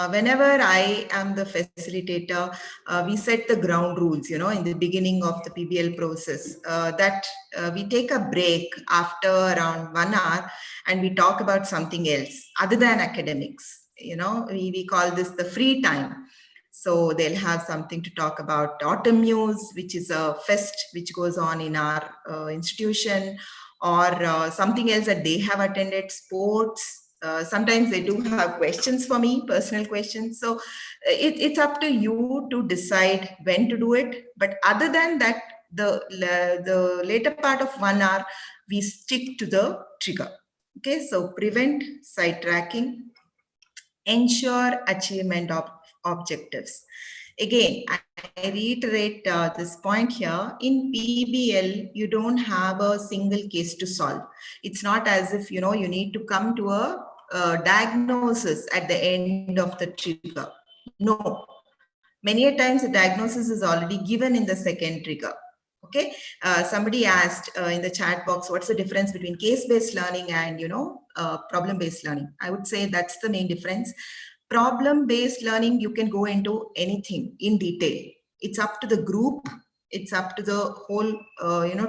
Whenever I am the facilitator, we set the ground rules, in the beginning of the PBL process, that we take a break after around 1 hour and we talk about something else other than academics. We call this the free time. So they'll have something to talk about autumn news, which is a fest which goes on in our institution, or something else that they have attended, sports. Sometimes they do have questions for me, personal questions. So it's up to you to decide when to do it. But other than that, the later part of 1 hour, we stick to the trigger. Okay, so prevent sidetracking, ensure achievement of objectives. Again, I reiterate this point here. In PBL, you don't have a single case to solve. It's not as if, you need to come to a diagnosis at the end of the trigger. No. Many a times the diagnosis is already given in the second trigger. Okay. Somebody asked in the chat box, what's the difference between case-based learning and, problem-based learning? I would say that's the main difference. Problem-based learning, you can go into anything in detail. It's up to the group. It's up to the whole,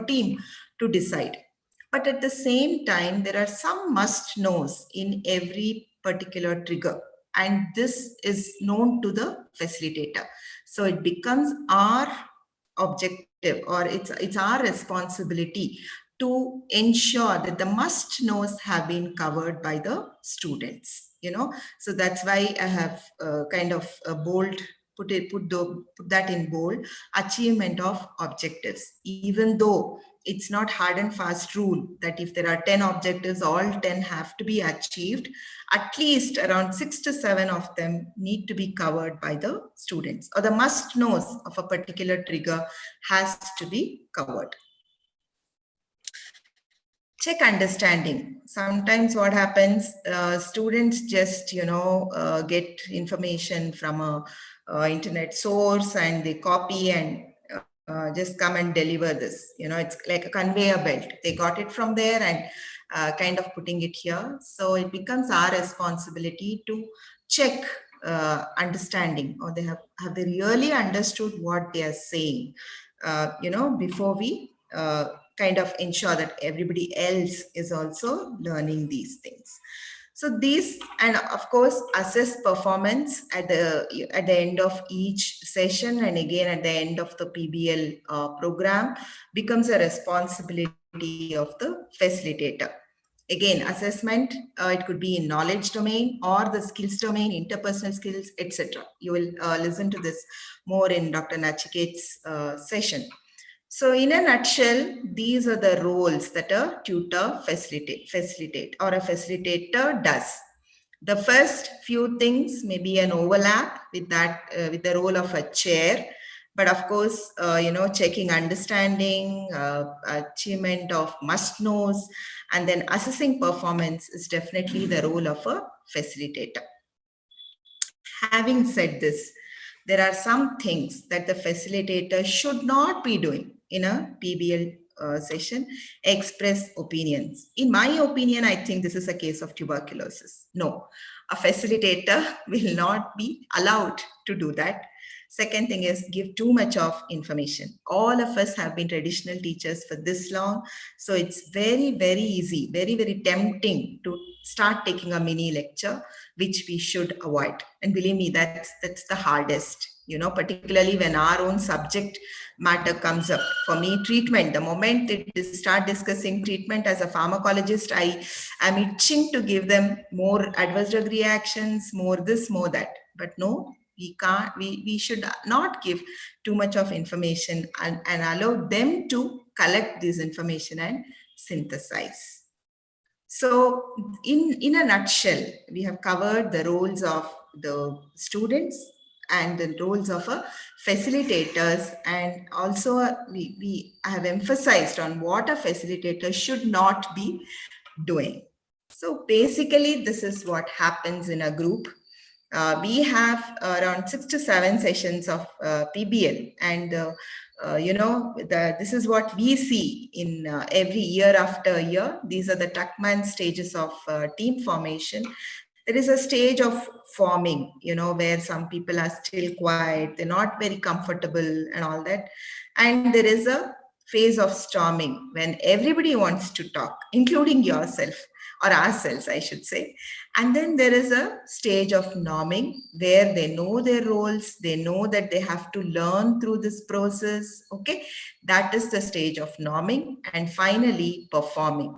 team to decide. But at the same time, there are some must-knows in every particular trigger. And this is known to the facilitator. So it becomes our objective, or it's our responsibility to ensure that the must-knows have been covered by the students. So that's why I have kind of put that in bold. Achievement of objectives, even though it's not hard and fast rule that if there are 10 objectives, all 10 have to be achieved. At least around 6 to 7 of them need to be covered by the students, or the must-knows of a particular trigger has to be covered. Check understanding. Sometimes what happens, students just, get information from a internet source and they copy and just come and deliver this. It's like a conveyor belt. They got it from there and kind of putting it here. So it becomes our responsibility to check understanding, or have they really understood what they are saying, before we kind of ensure that everybody else is also learning these things. So these, and of course, assess performance at the end of each session, and again at the end of the PBL program, becomes a responsibility of the facilitator. Again, assessment, it could be in knowledge domain or the skills domain, interpersonal skills, etc. You will listen to this more in Dr. Nachiket's session. So in a nutshell, these are the roles that a tutor facilitate or a facilitator does. The first few things may be an overlap with that, with the role of a chair. But of course, checking understanding, achievement of must-knows, and then assessing performance is definitely the role of a facilitator. Having said this, there are some things that the facilitator should not be doing in a PBL session, express opinions. In my opinion, I think this is a case of tuberculosis. No, a facilitator will not be allowed to do that. Second thing is give too much of information. All of us have been traditional teachers for this long. So it's very, very easy, very, very tempting to start taking a mini lecture, which we should avoid. And believe me, that's the hardest, particularly when our own subject matter comes up. For me, treatment, the moment they start discussing treatment as a pharmacologist, I am itching to give them more adverse drug reactions, more this, more that. But no, we should not give too much of information and allow them to collect this information and synthesize. So in a nutshell, we have covered the roles of the students and the roles of facilitators, and also we have emphasized on what a facilitator should not be doing. So basically, this is what happens in a group. We have around 6 to 7 sessions of PBL, and this is what we see in every year after year. These are the Tuckman stages of team formation. There is a stage of forming, where some people are still quiet, they're not very comfortable and all that. And there is a phase of storming when everybody wants to talk, including yourself, or ourselves, I should say. And then there is a stage of norming where they know their roles, they know that they have to learn through this process. Okay, that is the stage of norming. And finally, performing.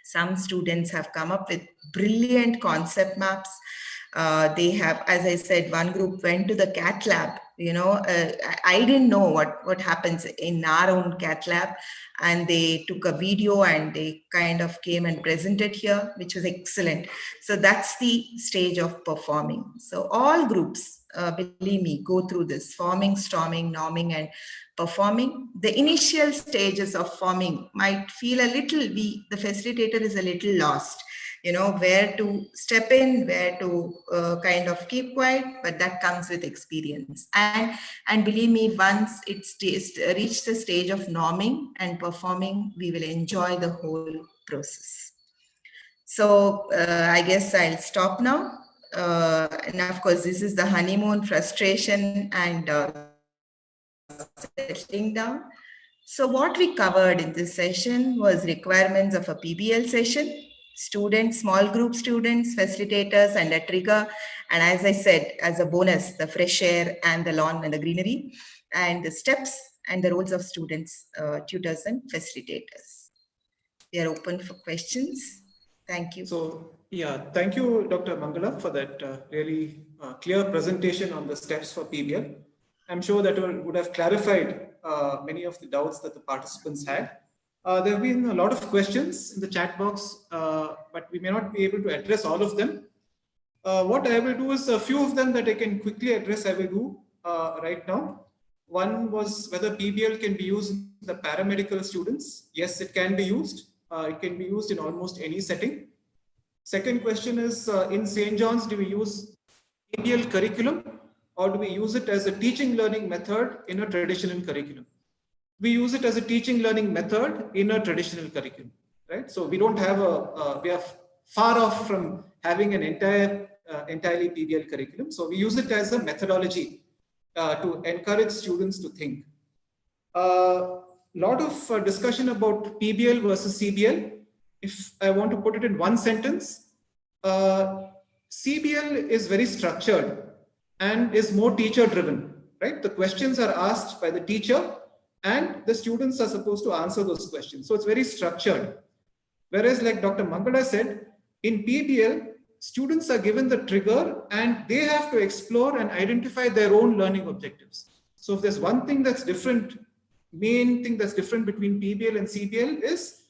Some students have come up with brilliant concept maps. They have, as I said, one group went to the cath lab. I didn't know what happens in our own cath lab, and they took a video and they kind of came and presented here, which was excellent. So that's the stage of performing. So all groups, believe me, go through this: forming, storming, norming, and performing. The initial stages of forming might feel a little, the facilitator is a little lost, where to step in, where to kind of keep quiet, but that comes with experience. And believe me, once it's reached the stage of norming and performing, we will enjoy the whole process. So I guess I'll stop now. And of course, this is the honeymoon frustration and settling down. So what we covered in this session was requirements of a PBL session: students, small group students, facilitators, and a trigger. And as I said, as a bonus, the fresh air and the lawn and the greenery, and the steps and the roles of students, tutors, and facilitators. We are open for questions. Thank you.
So, yeah, thank you, Dr. Mangala, for that really clear presentation on the steps for PBL. I'm sure that would have clarified many of the doubts that the participants had. There have been a lot of questions in the chat box, but we may not be able to address all of them. What I will do is a few of them that I can quickly address, I will do right now. One was whether PBL can be used in the paramedical students. Yes, it can be used. It can be used in almost any setting. Second question is, in St. John's, do we use PBL curriculum, or do we use it as a teaching learning method in a traditional curriculum? We use it as a teaching learning method in a traditional curriculum, right? So we don't have we are far off from having an entirely PBL curriculum. So we use it as a methodology to encourage students to think. Lot of discussion about PBL versus CBL. If I want to put it in one sentence, CBL is very structured and is more teacher driven, right? The questions are asked by the teacher and the students are supposed to answer those questions. So it's very structured. Whereas, like Dr. Mangala said, in PBL, students are given the trigger and they have to explore and identify their own learning objectives. So if there's one thing that's different, main thing that's different between PBL and CBL is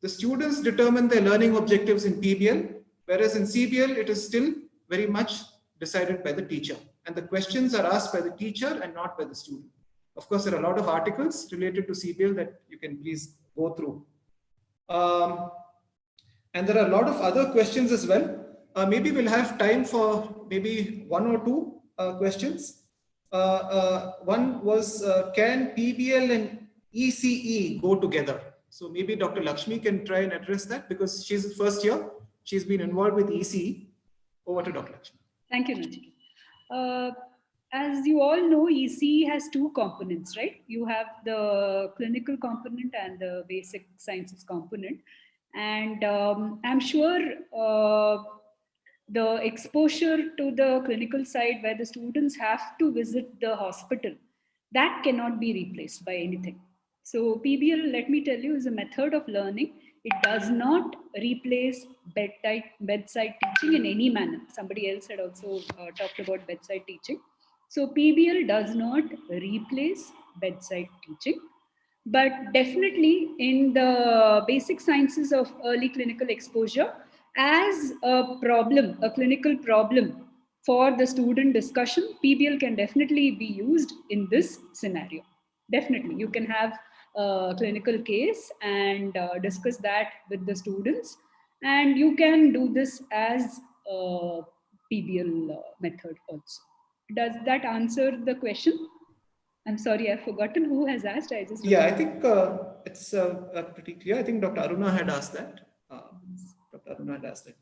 the students determine their learning objectives in PBL, whereas in CBL, it is still very much decided by the teacher. And the questions are asked by the teacher and not by the student. Of course, there are a lot of articles related to CBL that you can please go through. And there are a lot of other questions as well. Maybe we'll have time for maybe one or two questions. One was, can PBL and ECE go together? So maybe Dr. Lakshmi can try and address that because she's the first year. She's been involved with ECE. Over to Dr. Lakshmi.
Thank you, Nachiket. As you all know, ECE has two components, right? You have the clinical component and the basic sciences component. And I'm sure the exposure to the clinical side where the students have to visit the hospital, that cannot be replaced by anything. So PBL, let me tell you, is a method of learning. It does not replace bedside teaching in any manner. Somebody else had also talked about bedside teaching. So PBL does not replace bedside teaching, but definitely in the basic sciences of early clinical exposure, as a problem, a clinical problem for the student discussion, PBL can definitely be used in this scenario. Definitely, you can have a clinical case and discuss that with the students, and you can do this as a PBL method also. Does that answer the question? I'm sorry, I've forgotten who has asked. I just
I think it's pretty clear. I think Dr. Aruna had asked that. Dr. Aruna had asked it.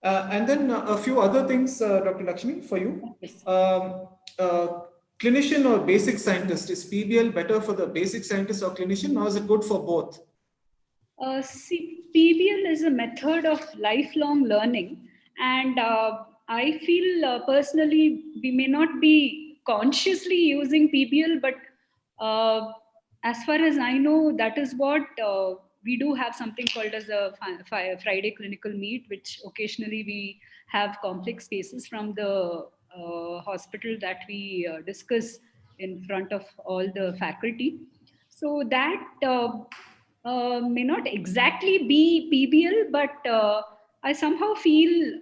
And then a few other things, Dr. Lakshmi, for you.
Yes.
Clinician or basic scientist, is PBL better for the basic scientist or clinician, or is it good for both?
See, PBL is a method of lifelong learning, and I feel personally we may not be consciously using PBL, but as far as I know, that is what we do have something called as a Friday clinical meet, which occasionally we have complex cases from the hospital that we discuss in front of all the faculty. So that may not exactly be PBL, but I somehow feel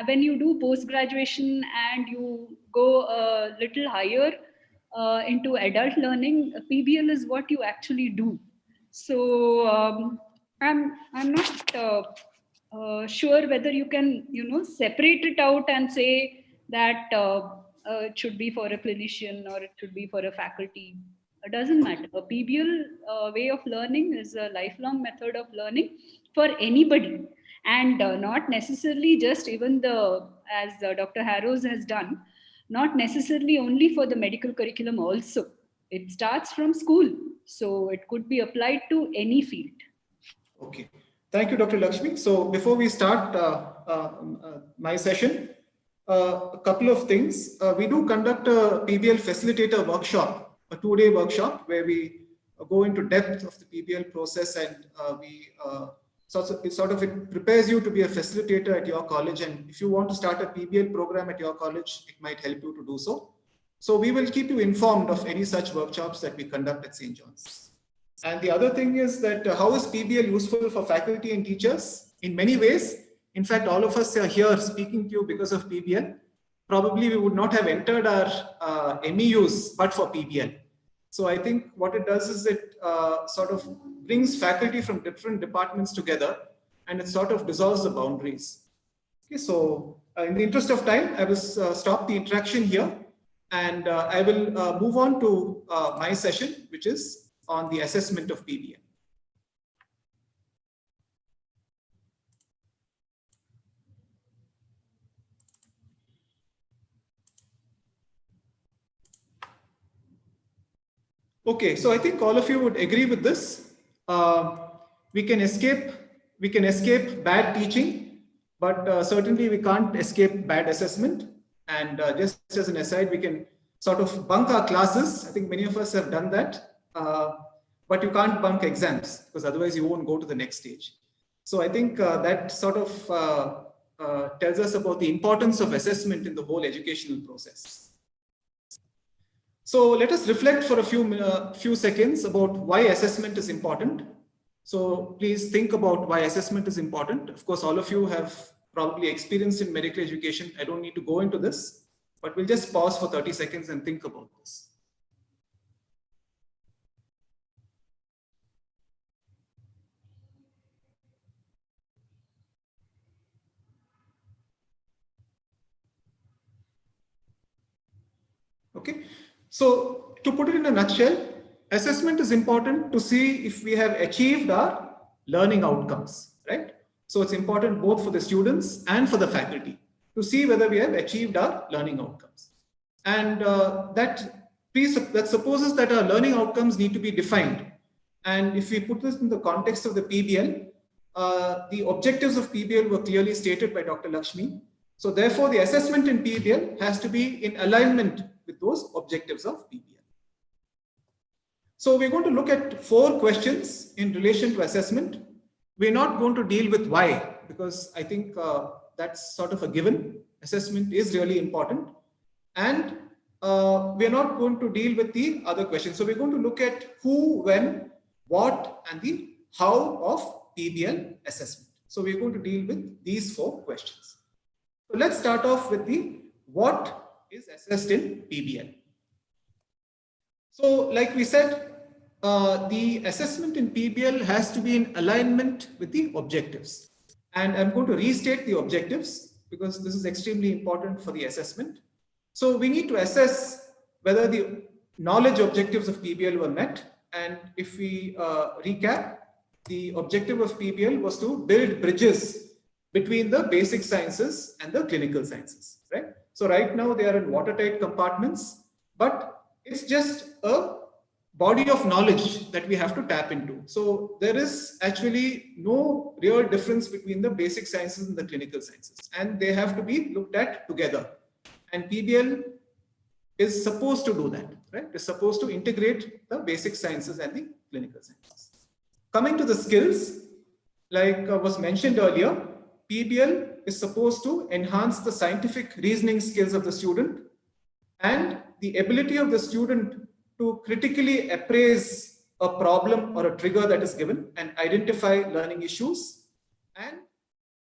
when you do post graduation and you go a little higher into adult learning, PBL is what you actually do. So I'm not sure whether you can separate it out and say that it should be for a clinician or it should be for a faculty. It doesn't matter. A PBL way of learning is a lifelong method of learning for anybody, and not necessarily just even as Dr. Harrows has done, not necessarily only for the medical curriculum also. It starts from school, so it could be applied to any field.
Okay, thank you, Dr. Lakshmi. So before we start my session, a couple of things. We do conduct a PBL facilitator workshop, a 2-day workshop where we go into depth of the PBL process, and it prepares you to be a facilitator at your college. And if you want to start a PBL program at your college, it might help you to do so. So we will keep you informed of any such workshops that we conduct at St. John's. And the other thing is that how is PBL useful for faculty and teachers? In many ways. In fact, all of us are here speaking to you because of PBL. Probably we would not have entered our MEUs but for PBL. So I think what it does is it sort of brings faculty from different departments together, and it sort of dissolves the boundaries. Okay, so in the interest of time, I will stop the interaction here, and I will move on to my session, which is on the assessment of PBL. Okay, so I think all of you would agree with this. We can escape bad teaching, but certainly we can't escape bad assessment. And just as an aside, we can sort of bunk our classes. I think many of us have done that. But you can't bunk exams because otherwise you won't go to the next stage. So I think that sort of tells us about the importance of assessment in the whole educational process. So let us reflect for a few seconds about why assessment is important. So please think about why assessment is important. Of course, all of you have probably experienced in medical education. I don't need to go into this, but we'll just pause for 30 seconds and think about this. Okay, so to put it in a nutshell, assessment is important to see if we have achieved our learning outcomes, right? So it's important both for the students and for the faculty to see whether we have achieved our learning outcomes. And that supposes that our learning outcomes need to be defined. And if we put this in the context of the PBL, the objectives of PBL were clearly stated by Dr. Lakshmi. So therefore, the assessment in PBL has to be in alignment with those objectives of PBL. So we're going to look at 4 questions in relation to assessment. We're not going to deal with why, because I think that's sort of a given. Assessment is really important. And we're not going to deal with the other questions. So we're going to look at who, when, what, and the how of PBL assessment. So we're going to deal with these 4 questions. So let's start off with the what is assessed in PBL. So like we said, the assessment in PBL has to be in alignment with the objectives. And I'm going to restate the objectives because this is extremely important for the assessment. So we need to assess whether the knowledge objectives of PBL were met. And if we recap, the objective of PBL was to build bridges between the basic sciences and the clinical sciences, right? So right now they are in watertight compartments, but it's just a body of knowledge that we have to tap into. So there is actually no real difference between the basic sciences and the clinical sciences, and they have to be looked at together. And PBL is supposed to do that, right? It's supposed to integrate the basic sciences and the clinical sciences. Coming to the skills, like was mentioned earlier, PBL is supposed to enhance the scientific reasoning skills of the student and the ability of the student to critically appraise a problem or a trigger that is given and identify learning issues, and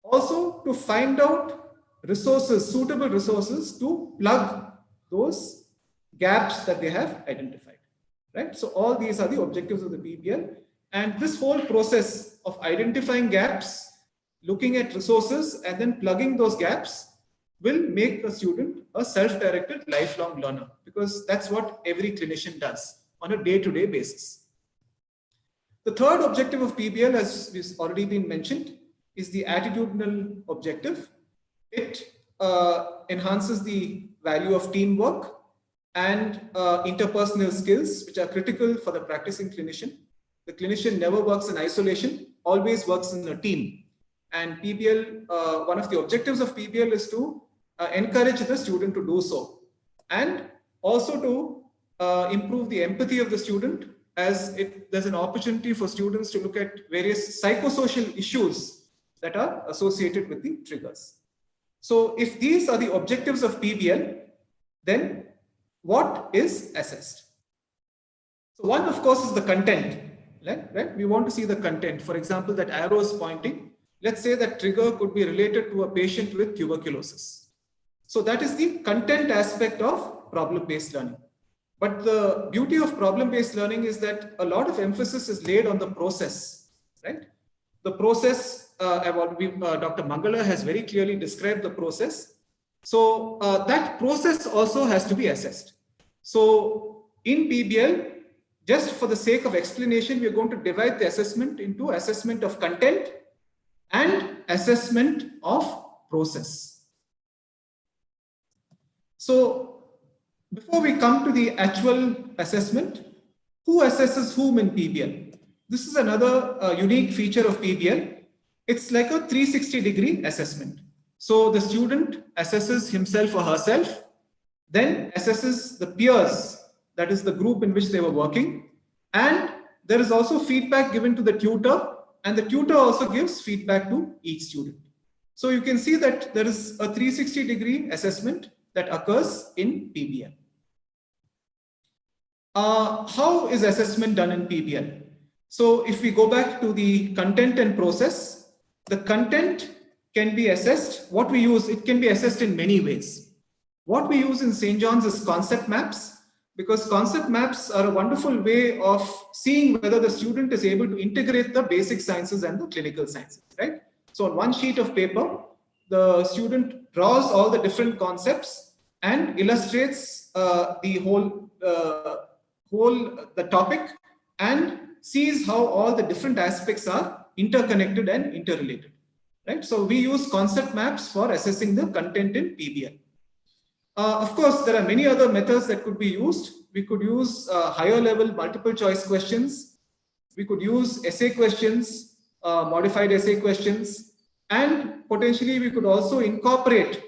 also to find out resources, suitable resources to plug those gaps that they have identified, right? So all these are the objectives of the PBL, and this whole process of identifying gaps, looking at resources, and then plugging those gaps will make a student a self-directed lifelong learner, because that's what every clinician does on a day-to-day basis. The third objective of PBL, as has already been mentioned, is the attitudinal objective. It enhances the value of teamwork and interpersonal skills, which are critical for the practicing clinician. The clinician never works in isolation, always works in a team. And PBL, one of the objectives of PBL is to encourage the student to do so, and also to improve the empathy of the student, as there's an opportunity for students to look at various psychosocial issues that are associated with the triggers. So if these are the objectives of PBL, then what is assessed? So one, of course, is the content, right? We want to see the content. For example, that arrow is pointing. Let's say that trigger could be related to a patient with tuberculosis. So that is the content aspect of problem-based learning. But the beauty of problem-based learning is that a lot of emphasis is laid on the process, right? The process, Dr. Mangala has very clearly described the process. So that process also has to be assessed. So in PBL, just for the sake of explanation, we're going to divide the assessment into assessment of content and assessment of process. So before we come to the actual assessment, who assesses whom in PBL? This is another unique feature of PBL. It's like a 360-degree assessment. So the student assesses himself or herself, then assesses the peers, that is the group in which they were working, and there is also feedback given to the tutor, and the tutor also gives feedback to each student. So you can see that there is a 360-degree assessment that occurs in PBL. How is assessment done in PBL? So if we go back to the content and process, the content can be assessed. What we use, it can be assessed in many ways. What we use in St. John's is concept maps, because concept maps are a wonderful way of seeing whether the student is able to integrate the basic sciences and the clinical sciences, right? So on one sheet of paper, the student draws all the different concepts and illustrates the the topic and sees how all the different aspects are interconnected and interrelated, right? So we use concept maps for assessing the content in PBL. Of course, there are many other methods that could be used. We could use higher level multiple choice questions. We could use essay questions, modified essay questions, and potentially we could also incorporate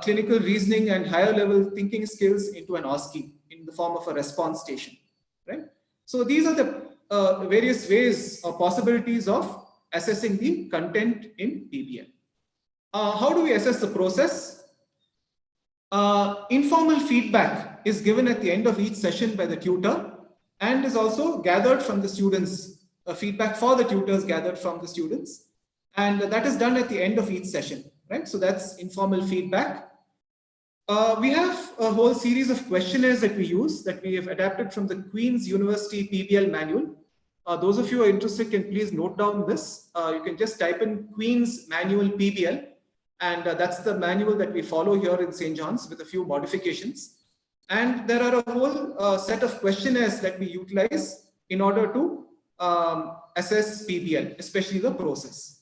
clinical reasoning and higher level thinking skills into an OSCE in the form of a response station, right? So these are the various ways or possibilities of assessing the content in PBL. How do we assess the process? Informal feedback is given at the end of each session by the tutor and is also gathered from the students, feedback for the tutors gathered from the students, and that is done at the end of each session, right? So that's informal feedback. We have a whole series of questionnaires that we use that we have adapted from the Queen's University PBL manual. Those of you who are interested can please note down this. You can just type in Queen's Manual PBL, and that's the manual that we follow here in St. John's with a few modifications. And there are a whole set of questionnaires that we utilize in order to assess PBL, especially the process.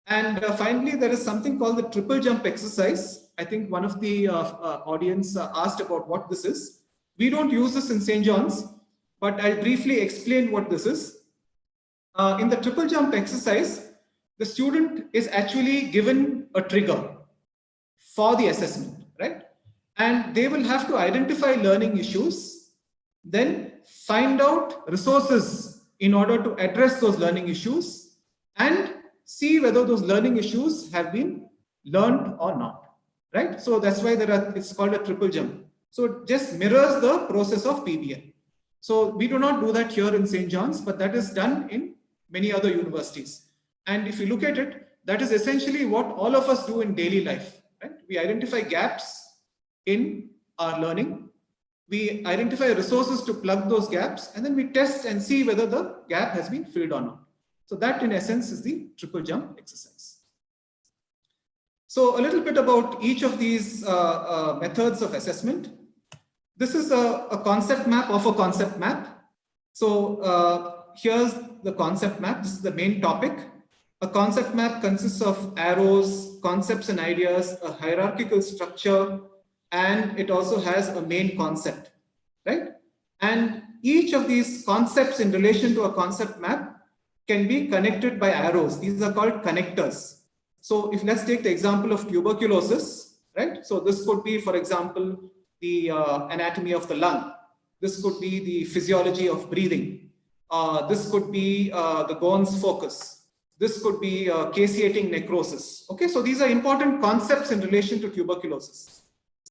And finally, there is something called the triple jump exercise. I think one of the audience asked about what this is. We don't use this in St. John's, but I'll briefly explain what this is. In the triple jump exercise, the student is actually given a trigger for the assessment, right? And they will have to identify learning issues, then find out resources in order to address those learning issues and see whether those learning issues have been learned or not, right? So that's why it's called a triple jump. So it just mirrors the process of PBL. So we do not do that here in St. John's, but that is done in many other universities. And if you look at it, that is essentially what all of us do in daily life, right? We identify gaps in our learning. We identify resources to plug those gaps, and then we test and see whether the gap has been filled or not. So that in essence is the triple jump exercise. So a little bit about each of these methods of assessment. This is a concept map of a concept map. So here's the concept map. This is the main topic. A concept map consists of arrows, concepts and ideas, a hierarchical structure, and it also has a main concept, right? And each of these concepts in relation to a concept map can be connected by arrows. These are called connectors. So if let's take the example of tuberculosis, right? So this could be, for example, the anatomy of the lung. This could be the physiology of breathing. This could be the Ghon's focus. This could be caseating necrosis. Okay, so these are important concepts in relation to tuberculosis.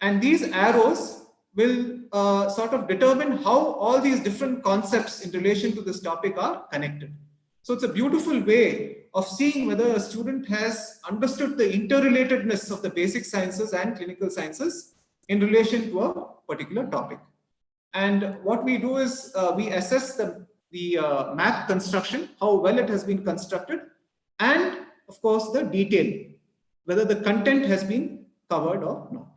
And these arrows will sort of determine how all these different concepts in relation to this topic are connected. So it's a beautiful way of seeing whether a student has understood the interrelatedness of the basic sciences and clinical sciences in relation to a particular topic. And what we do is we assess the map construction, how well it has been constructed, and of course the detail, whether the content has been covered or not.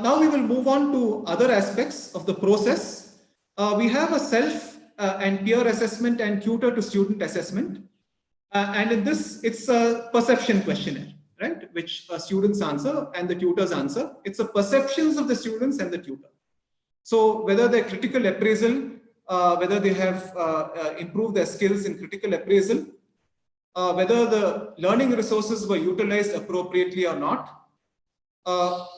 Now we will move on to other aspects of the process. We have a self and peer assessment and tutor to student assessment. And in this, it's a perception questionnaire, right? Which students answer and the tutors answer. It's the perceptions of the students and the tutor. So whether their critical appraisal, whether they have improved their skills in critical appraisal, whether the learning resources were utilized appropriately or not,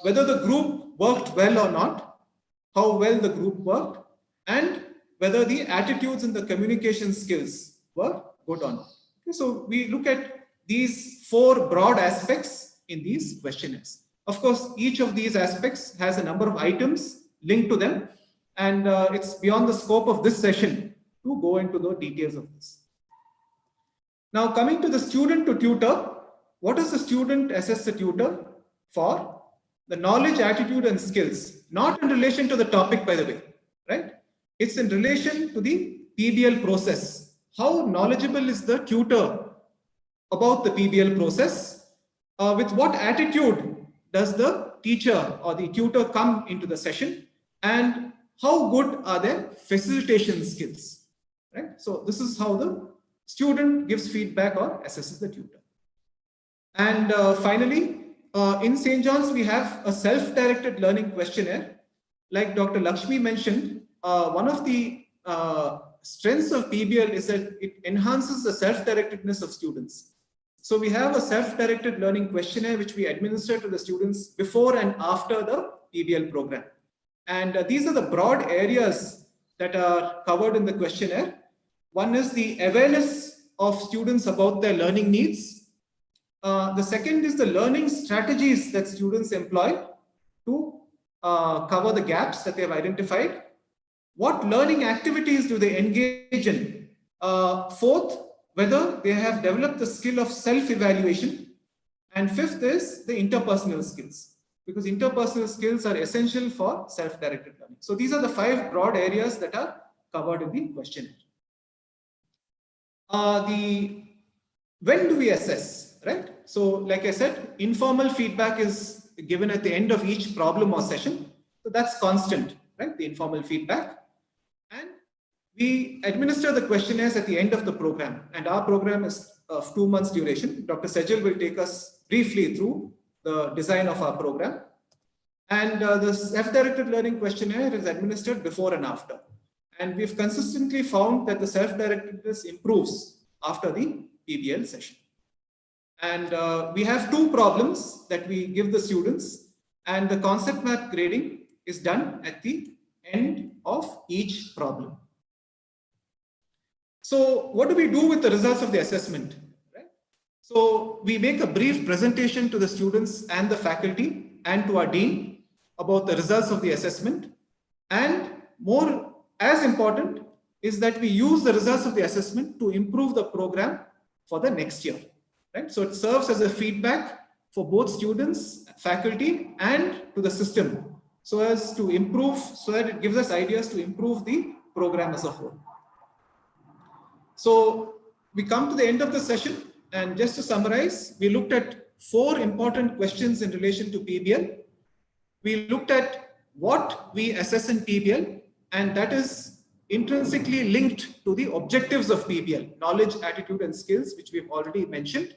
whether the group worked well or not, how well the group worked, and whether the attitudes and the communication skills were good or not. Okay, so we look at these 4 broad aspects in these questionnaires. Of course, each of these aspects has a number of items linked to them, and it's beyond the scope of this session to go into the details of this. Now, coming to the student to tutor, what does the student assess the tutor for? The knowledge, attitude, and skills, not in relation to the topic, by the way, right? It's in relation to the PBL process. How knowledgeable is the tutor about the PBL process? With what attitude does the teacher or the tutor come into the session? And how good are their facilitation skills, right? So this is how the student gives feedback or assesses the tutor. And finally, in St. John's, we have a self-directed learning questionnaire. Like Dr. Lakshmi mentioned, one of the strengths of PBL is that it enhances the self-directedness of students. So we have a self-directed learning questionnaire which we administer to the students before and after the PBL program. And these are the broad areas that are covered in the questionnaire. One is the awareness of students about their learning needs. The second is the learning strategies that students employ to cover the gaps that they have identified. What learning activities do they engage in? Fourth, whether they have developed the skill of self-evaluation. And fifth is the interpersonal skills, because interpersonal skills are essential for self-directed learning. So these are the 5 broad areas that are covered in the questionnaire. When do we assess, right? So like I said, informal feedback is given at the end of each problem or session. So that's constant, right? The informal feedback. And we administer the questionnaires at the end of the program. And our program is of 2 months duration. Dr. Sejal will take us briefly through the design of our program. And the self-directed learning questionnaire is administered before and after. And we've consistently found that the self-directedness improves after the PBL session. And we have 2 problems that we give the students, and the concept map grading is done at the end of each problem. So what do we do with the results of the assessment? Right? So we make a brief presentation to the students and the faculty and to our dean about the results of the assessment. And more as important is that we use the results of the assessment to improve the program for the next year. Right? So it serves as a feedback for both students, faculty, and to the system, so as to improve, so that it gives us ideas to improve the program as a whole. So we come to the end of the session, and just to summarize, we looked at 4 important questions in relation to PBL. We looked at what we assess in PBL, and that is intrinsically linked to the objectives of PBL, knowledge, attitude, and skills, which we've already mentioned.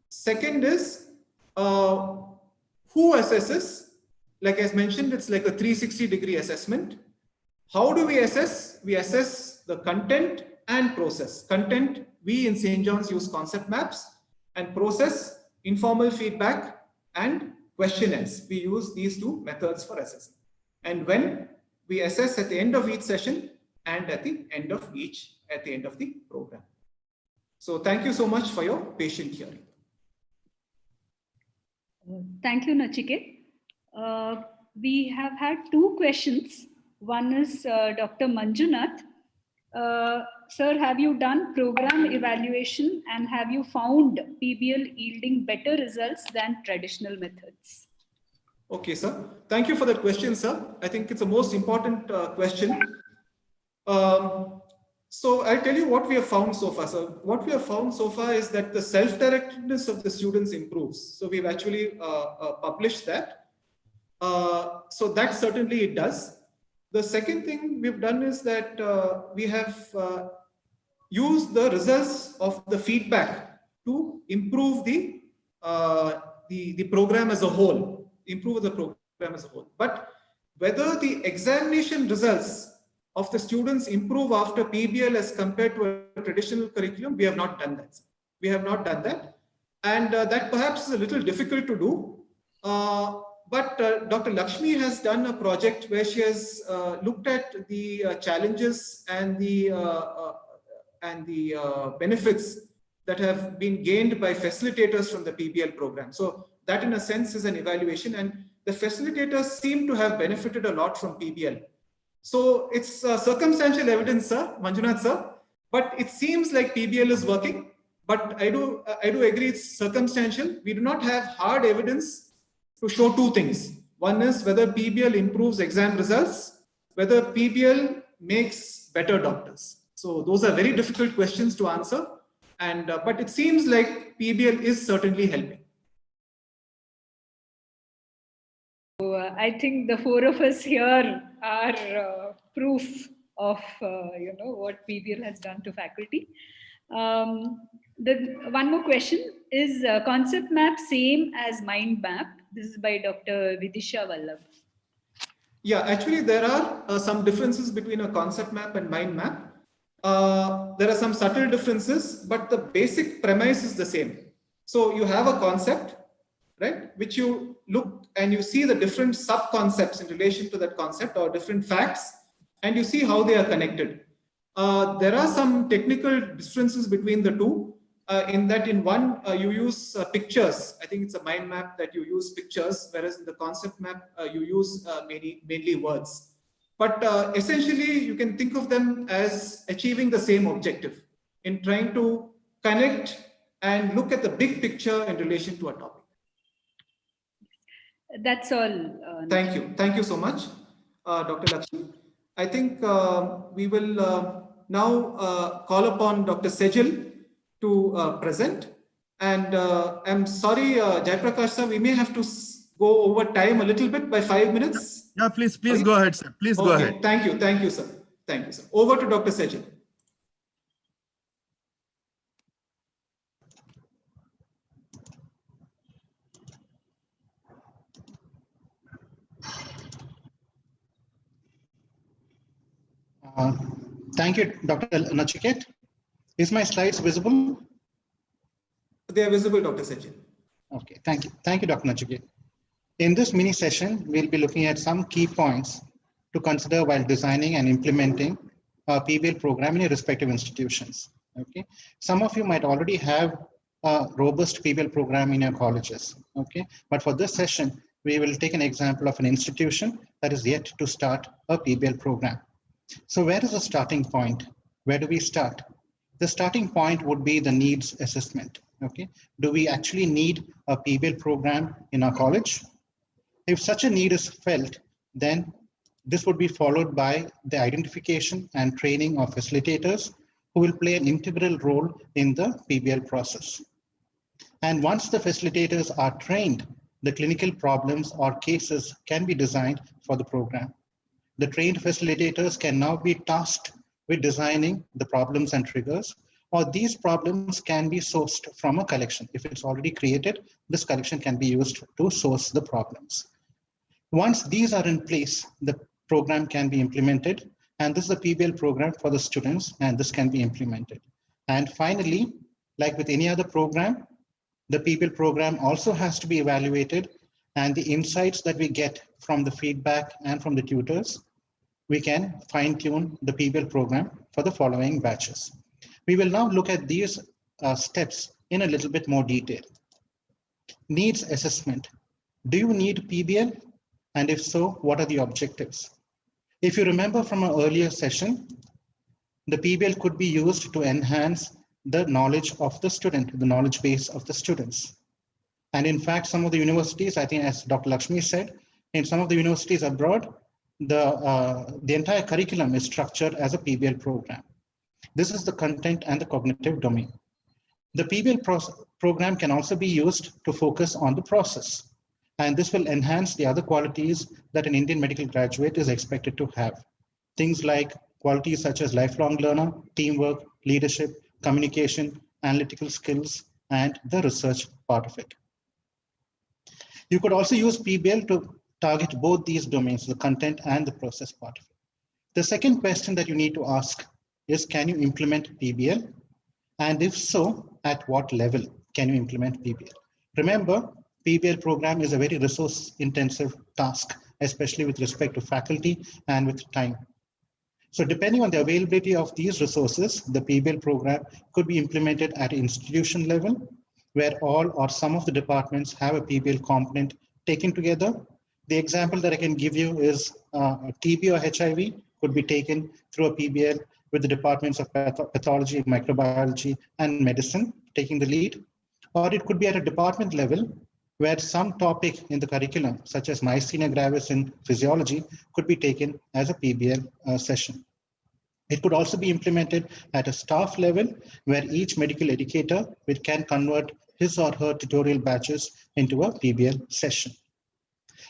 Second is who assesses. Like I mentioned, it's like a 360-degree assessment. How do we assess? We assess the content and process. Content, we in St. John's use concept maps, and process, informal feedback, and questionnaires. We use these 2 methods for assessing. And when we assess at the end of each session and at the end of the program. So thank you so much for your patient hearing.
Thank you, Nachiket. We have had 2 questions. One is Dr. Manjunath. Sir, have you done program evaluation, and have you found PBL yielding better results than traditional methods?
Okay, sir. Thank you for that question, sir. I think it's the most important question. So I'll tell you what we have found so far. So what we have found so far is that the self-directedness of the students improves. So we've actually published that. So that certainly it does. The second thing we've done is that we have used the results of the feedback to improve the program as a whole. But whether the examination results of the students improve after PBL as compared to a traditional curriculum, we have not done that. And that perhaps is a little difficult to do. But Dr. Lakshmi has done a project where she has looked at the challenges and the benefits that have been gained by facilitators from the PBL program. So that in a sense is an evaluation, and the facilitators seem to have benefited a lot from PBL. So it's circumstantial evidence, sir, Manjunath sir, but it seems like PBL is working. But I do agree it's circumstantial. We do not have hard evidence to show 2 things. One is whether PBL improves exam results, whether PBL makes better doctors. So those are very difficult questions to answer. And but it seems like PBL is certainly helping.
So I think the four of us here are proof of what PBL has done to faculty. The one more question is concept map same as mind map? This is by Dr. Vidisha Vallabh.
Yeah, actually there are some differences between a concept map and mind map. There are some subtle differences, but the basic premise is the same. So you have a concept, right, which you look and you see the different sub-concepts in relation to that concept or different facts, and you see how they are connected. There are some technical differences between the two. In that, in one, you use pictures. I think it's a mind map that you use pictures, whereas in the concept map, you use mainly words. But essentially, you can think of them as achieving the same objective in trying to connect and look at the big picture in relation to a topic.
That's all.
Thank you. Thank you so much, Dr. Lakshmi. I think we will now call upon Dr. Sejal to present. And I'm sorry, Jaiprakash sir, we may have to go over time a little bit by 5 minutes.
Yeah, please go ahead, sir. Please go ahead.
Thank you, sir. Thank you, sir. Over to Dr. Sejal.
Thank you, Dr. Nachiket. Is my slides visible?
They are visible, Dr. Sejal.
Okay, thank you. Thank you, Dr. Nachiket. In this mini session, we'll be looking at some key points to consider while designing and implementing a PBL program in your respective institutions. Okay, some of you might already have a robust PBL program in your colleges. Okay, but for this session, we will take an example of an institution that is yet to start a PBL program. So where is the starting point? Where do we start? The starting point would be the needs assessment. Okay, do we actually need a PBL program in our college? If such a need is felt, then this would be followed by the identification and training of facilitators who will play an integral role in the PBL process. And once the facilitators are trained, the clinical problems or cases can be designed for the program. The trained facilitators can now be tasked with designing the problems and triggers, or these problems can be sourced from a collection. If it's already created, this collection can be used to source the problems. Once these are in place, the program can be implemented, and this is a PBL program for the students, and this can be implemented. And finally, like with any other program, the PBL program also has to be evaluated, and the insights that we get from the feedback and from the tutors, we can fine-tune the PBL program for the following batches. We will now look at these steps in a little bit more detail. Needs assessment. Do you need PBL? And if so, what are the objectives? If you remember from an earlier session, the PBL could be used to enhance the knowledge of the student, the knowledge base of the students. And in fact, some of the universities, I think as Dr. Lakshmi said, in some of the universities abroad, the entire curriculum is structured as a PBL program. This is the content and the cognitive domain. The PBL program can also be used to focus on the process. And this will enhance the other qualities that an Indian medical graduate is expected to have. Things like qualities such as lifelong learner, teamwork, leadership, communication, analytical skills, and the research part of it. You could also use PBL to target both these domains, the content and the process part of it. The second question that you need to ask is, can you implement PBL? And if so, at what level can you implement PBL? Remember, PBL program is a very resource intensive task, especially with respect to faculty and with time. So depending on the availability of these resources, the PBL program could be implemented at institution level, where all or some of the departments have a PBL component taken together. The example that I can give you is TB or HIV could be taken through a PBL with the departments of pathology, microbiology, and medicine taking the lead. Or it could be at a department level where some topic in the curriculum, such as myasthenia gravis in physiology, could be taken as a PBL session. It could also be implemented at a staff level where each medical educator can convert his or her tutorial batches into a PBL session.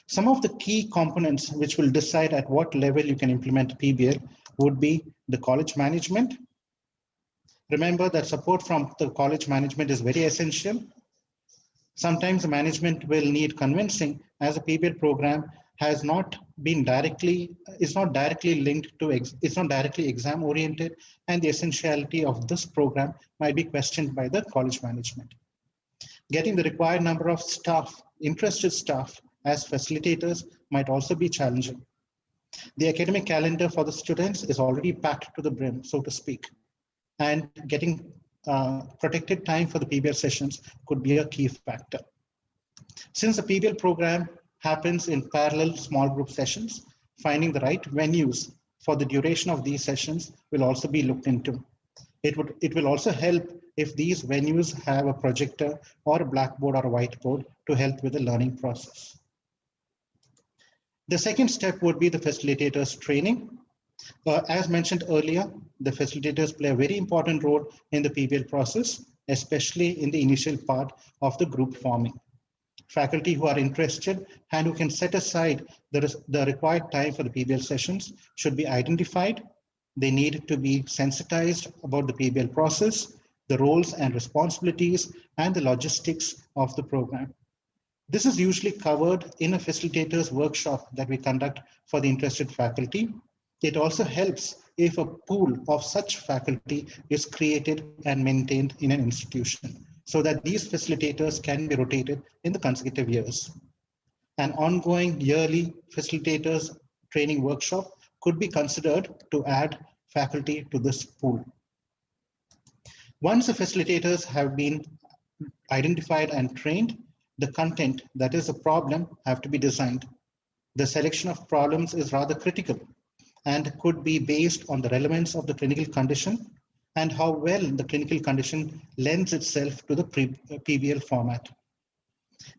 Some of the key components which will decide at what level you can implement PBL would be the college management. Remember that support from the college management is very essential. Sometimes the management will need convincing, as a PBL program is not directly linked to, it's not directly exam oriented, and the essentiality of this program might be questioned by the college management. Getting the required number of staff, interested staff as facilitators might also be challenging. The academic calendar for the students is already packed to the brim, so to speak, and getting protected time for the PBL sessions could be a key factor. Since the PBL program happens in parallel small group sessions, finding the right venues for the duration of these sessions will also be looked into. It will also help if these venues have a projector or a blackboard or a whiteboard to help with the learning process. The second step would be the facilitators training. As mentioned earlier, the facilitators play a very important role in the PBL process, especially in the initial part of the group forming. Faculty who are interested and who can set aside the required time for the PBL sessions should be identified. They need to be sensitized about the PBL process, the roles and responsibilities, and the logistics of the program. This is usually covered in a facilitator's workshop that we conduct for the interested faculty. It also helps if a pool of such faculty is created and maintained in an institution, so that these facilitators can be rotated in the consecutive years. An ongoing yearly facilitators training workshop could be considered to add faculty to this pool. Once the facilitators have been identified and trained, the content, that is a problem, have to be designed. The selection of problems is rather critical and could be based on the relevance of the clinical condition and how well the clinical condition lends itself to the PBL format.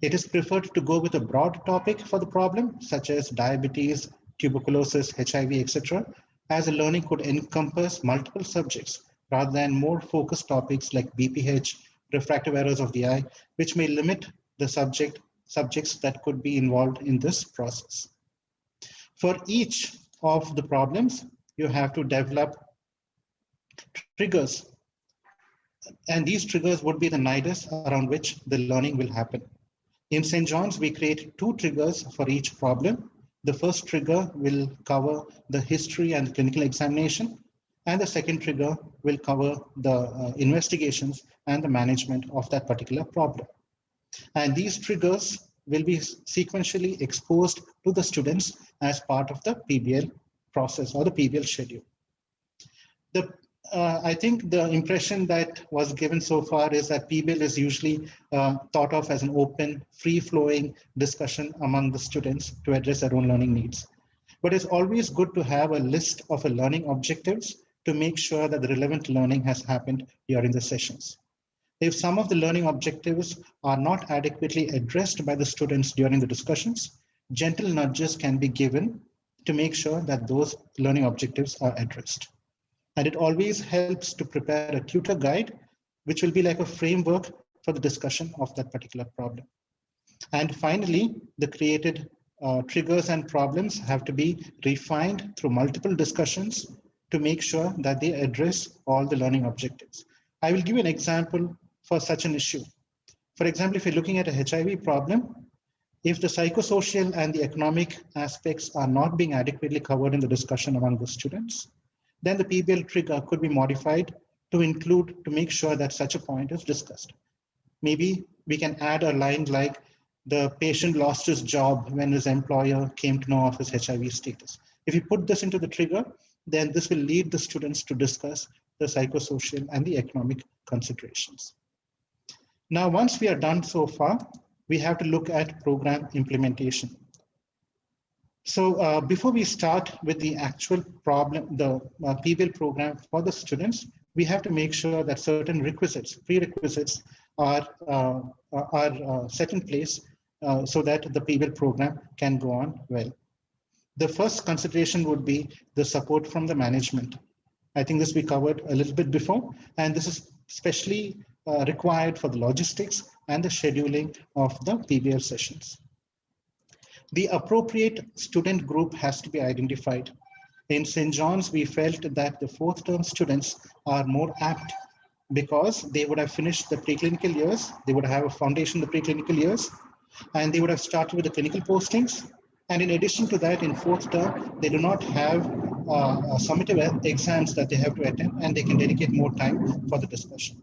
It is preferred to go with a broad topic for the problem, such as diabetes, tuberculosis, HIV, etc., as the learning could encompass multiple subjects rather than more focused topics like BPH, refractive errors of the eye, which may limit the subjects that could be involved in this process. For each of the problems, you have to develop triggers, and these triggers would be the nidus around which the learning will happen. In St. John's, we create 2 triggers for each problem. The first trigger will cover the history and clinical examination, and the second trigger will cover the investigations and the management of that particular problem. And these triggers will be sequentially exposed to the students as part of the PBL process or the PBL schedule. I think the impression that was given so far is that PBL is usually thought of as an open, free-flowing discussion among the students to address their own learning needs. But it's always good to have a list of learning objectives to make sure that the relevant learning has happened during the sessions. If some of the learning objectives are not adequately addressed by the students during the discussions, gentle nudges can be given to make sure that those learning objectives are addressed. And it always helps to prepare a tutor guide, which will be like a framework for the discussion of that particular problem. And finally, the created triggers and problems have to be refined through multiple discussions to make sure that they address all the learning objectives. I will give you an example for such an issue. For example, if you're looking at a HIV problem, if the psychosocial and the economic aspects are not being adequately covered in the discussion among the students, then the PBL trigger could be modified to include, to make sure that such a point is discussed. Maybe we can add a line like, the patient lost his job when his employer came to know of his HIV status. If you put this into the trigger, then this will lead the students to discuss the psychosocial and the economic considerations. Now, once we are done so far, we have to look at program implementation. So before we start with the actual problem, the PBL program for the students, we have to make sure that certain prerequisites are set in place so that the PBL program can go on well. The first consideration would be the support from the management. I think this we covered a little bit before, and this is especially required for the logistics and the scheduling of the PBL sessions. The appropriate student group has to be identified. In St. John's, we felt that the fourth term students are more apt because they would have finished the preclinical years, they would have a foundation in the preclinical years, and they would have started with the clinical postings. And in addition to that, in fourth term, they do not have summative exams that they have to attend, and they can dedicate more time for the discussion.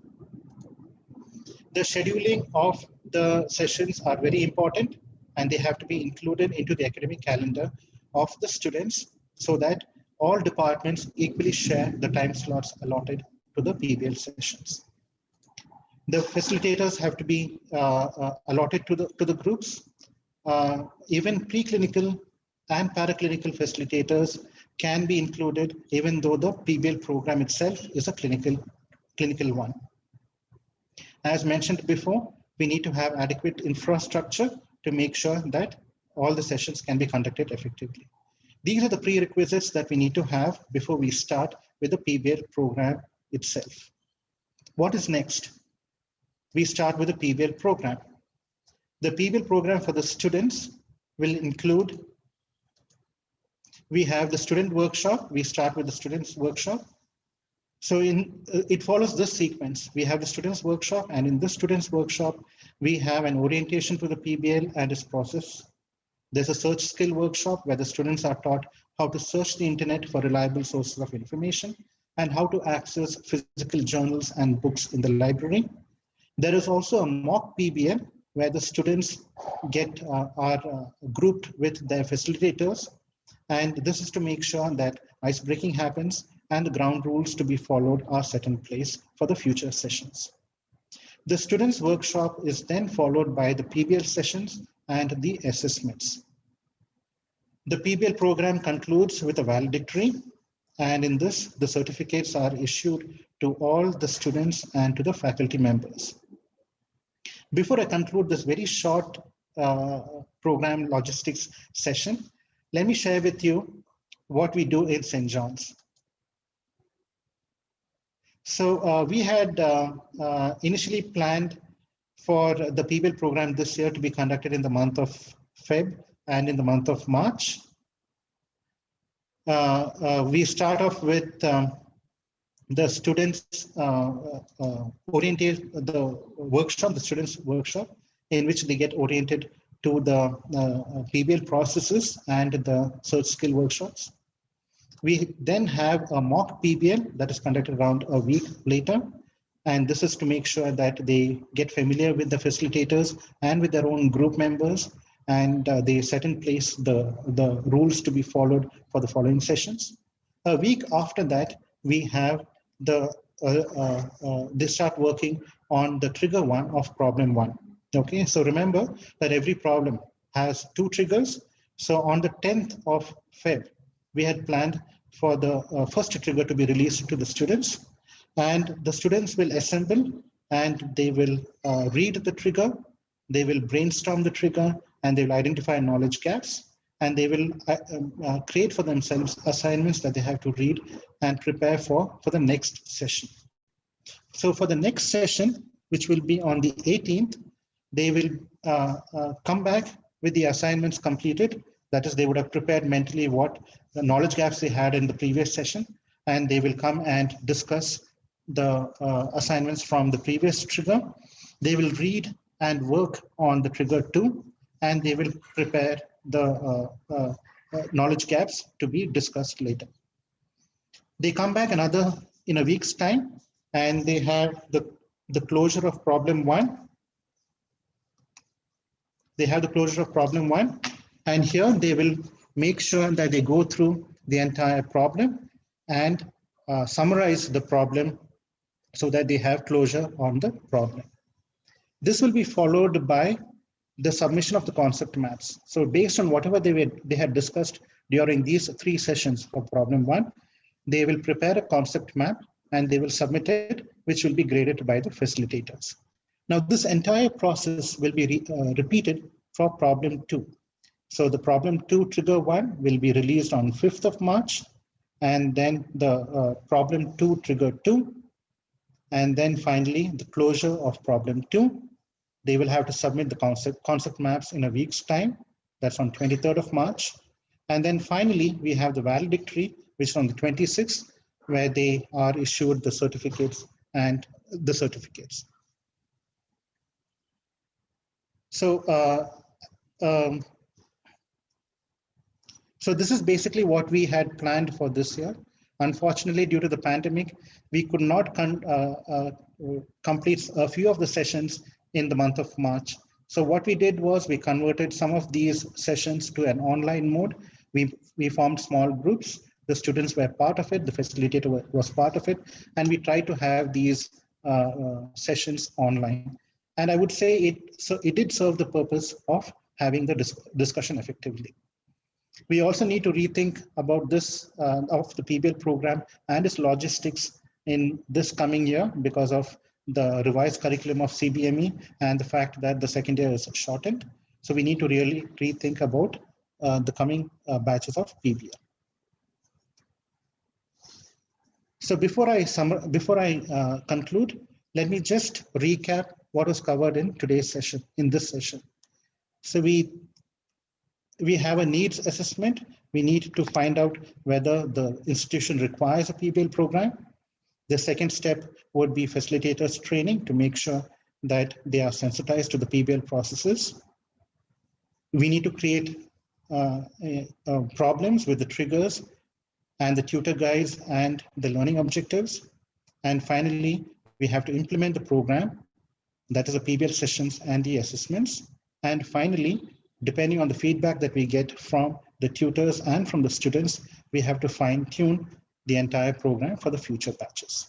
The scheduling of the sessions are very important, and they have to be included into the academic calendar of the students so that all departments equally share the time slots allotted to the PBL sessions. The facilitators have to be allotted to the groups. Even preclinical and paraclinical facilitators can be included, even though the PBL program itself is a clinical one. As mentioned before, we need to have adequate infrastructure to make sure that all the sessions can be conducted effectively. These are the prerequisites that we need to have before we start with the PBL program itself. What is next? We start with the PBL program. The PBL program for the students will include, we have the student workshop. We start with the students workshop. So it follows this sequence. We have the students workshop, and in the students workshop, we have an orientation to the PBL and its process. There's a search skill workshop where the students are taught how to search the internet for reliable sources of information and how to access physical journals and books in the library. There is also a mock PBL where the students are grouped with their facilitators. And this is to make sure that ice breaking happens and the ground rules to be followed are set in place for the future sessions. The students workshop is then followed by the PBL sessions and the assessments. The PBL program concludes with a valedictory, and in this, the certificates are issued to all the students and to the faculty members. Before I conclude this very short program logistics session, let me share with you what we do in St. John's. So we had initially planned for the PBL program this year to be conducted in the month of Feb and in the month of March. We start off with the students orientate the workshop, the students workshop, in which they get oriented to the PBL processes and the search skill workshops. We then have a mock PBL that is conducted around a week later. And this is to make sure that they get familiar with the facilitators and with their own group members, and they set in place the rules to be followed for the following sessions. A week after that, we have they start working on the trigger one of problem one. Okay, so remember that every problem has 2 triggers. So on the 10th of Feb, we had planned for the first trigger to be released to the students, and the students will assemble and they will read the trigger, they will brainstorm the trigger, and they will identify knowledge gaps, and they will create for themselves assignments that they have to read and prepare for the next session. So for the next session, which will be on the 18th, they will come back with the assignments completed. That is, they would have prepared mentally what the knowledge gaps they had in the previous session, and they will come and discuss the assignments from the previous trigger. They will read and work on the trigger 2, and they will prepare the knowledge gaps to be discussed later. They come back in a week's time, and they have the closure of problem 1. They have the closure of problem 1, and here they will make sure that they go through the entire problem and summarize the problem so that they have closure on the problem. This will be followed by the submission of the concept maps. So based on whatever they had discussed during these 3 sessions for problem 1, they will prepare a concept map and they will submit it, which will be graded by the facilitators. Now this entire process will be repeated for problem 2. So the problem 2 trigger 1 will be released on 5th of March, and then the problem 2 trigger 2, and then finally the closure of problem 2. They will have to submit the concept maps in a week's time, That's on 23rd of March. And then finally, we have the valedictory, which is on the 26th, where they are issued the certificates and the certificates. So, so this is basically what we had planned for this year. Unfortunately, due to the pandemic, we could not complete a few of the sessions in the month of March. So what we did was we converted some of these sessions to an online mode. We formed small groups. The students were part of it. The facilitator was part of it. And we tried to have these sessions online. And I would say it did serve the purpose of having the discussion effectively. We also need to rethink about this of the PBL program and its logistics in this coming year because of the revised curriculum of CBME and the fact that the second year is shortened. So we need to really rethink about the coming batches of PBL. So before I conclude, let me just recap what was covered in today's session, in this session. So we have a needs assessment. We need to find out whether the institution requires a PBL program. The second step would be facilitators training to make sure that they are sensitized to the PBL processes. We need to create problems with the triggers and the tutor guides and the learning objectives. And finally, we have to implement the program, that is the PBL sessions and the assessments. And finally, depending on the feedback that we get from the tutors and from the students, we have to fine tune the entire program for the future batches.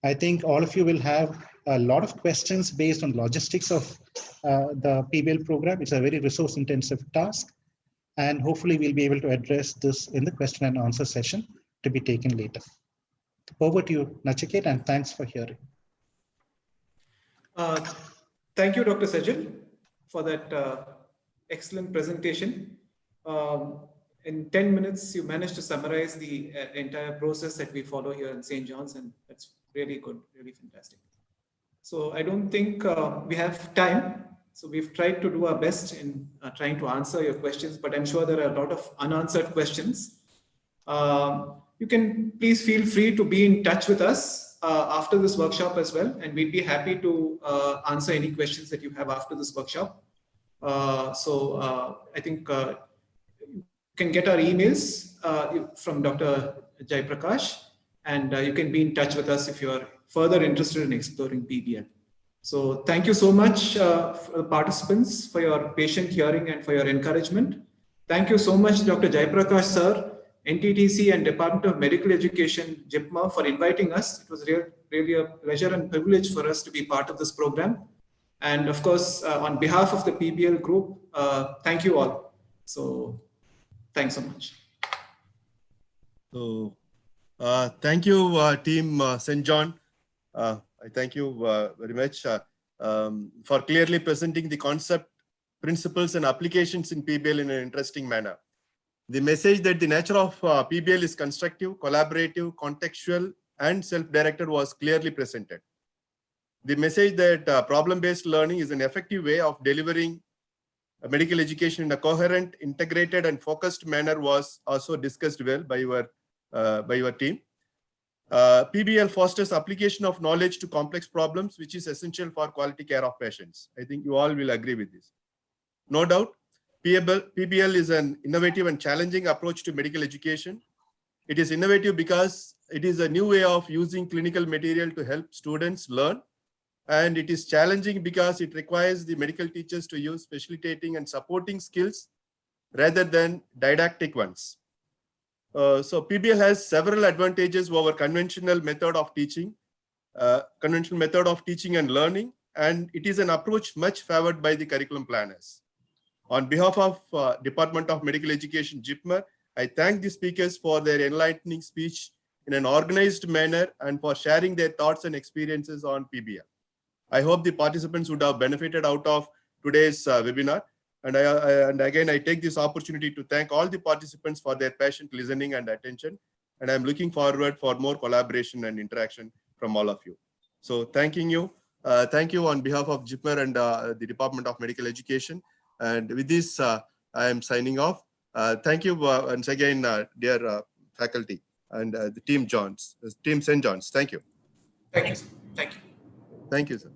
I think all of you will have a lot of questions based on logistics of the PBL program. It's a very resource intensive task. And hopefully we'll be able to address this in the question and answer session to be taken later. Over to you, Nachiket, and thanks for hearing.
Thank you, Dr. Sajal, for that excellent presentation. In 10 minutes, you managed to summarize the entire process that we follow here in St. John's, and that's really good, really fantastic. So I don't think we have time. So we've tried to do our best in trying to answer your questions, but I'm sure there are a lot of unanswered questions. You can please feel free to be in touch with us after this workshop as well, and we'd be happy to answer any questions that you have after this workshop. I think you can get our emails from Dr. Jaiprakash, and you can be in touch with us if you are further interested in exploring PBL. So thank you so much for the participants for your patient hearing and for your encouragement. Thank you so much, Dr. Jaiprakash sir, NTTC and Department of Medical Education, JIPMA, for inviting us. It was really a pleasure and privilege for us to be part of this program. And of course, on behalf of the PBL group, thank you all. So thanks so much.
So thank you, team St. John. I thank you very much for clearly presenting the concept, principles, and applications in PBL in an interesting manner. The message that the nature of PBL is constructive, collaborative, contextual, and self-directed was clearly presented. The message that problem-based learning is an effective way of delivering medical education in a coherent, integrated, and focused manner was also discussed well by your team. PBL fosters application of knowledge to complex problems, which is essential for quality care of patients. I think you all will agree with this. No doubt, PBL is an innovative and challenging approach to medical education. It is innovative because it is a new way of using clinical material to help students learn. And it is challenging because it requires the medical teachers to use facilitating and supporting skills rather than didactic ones. So PBL has several advantages over conventional method of teaching and learning, and it is an approach much favored by the curriculum planners. On behalf of Department of Medical Education, JIPMA, I thank the speakers for their enlightening speech in an organized manner and for sharing their thoughts and experiences on PBL. I hope the participants would have benefited out of today's webinar. And again, I take this opportunity to thank all the participants for their patient listening and attention. And I'm looking forward for more collaboration and interaction from all of you. So thanking you. Thank you on behalf of JIPMER and the Department of Medical Education. And with this, I am signing off. Thank you once again, dear faculty and the team St. John's. Thank you.
Thank you. Thank you.
Thank you, sir.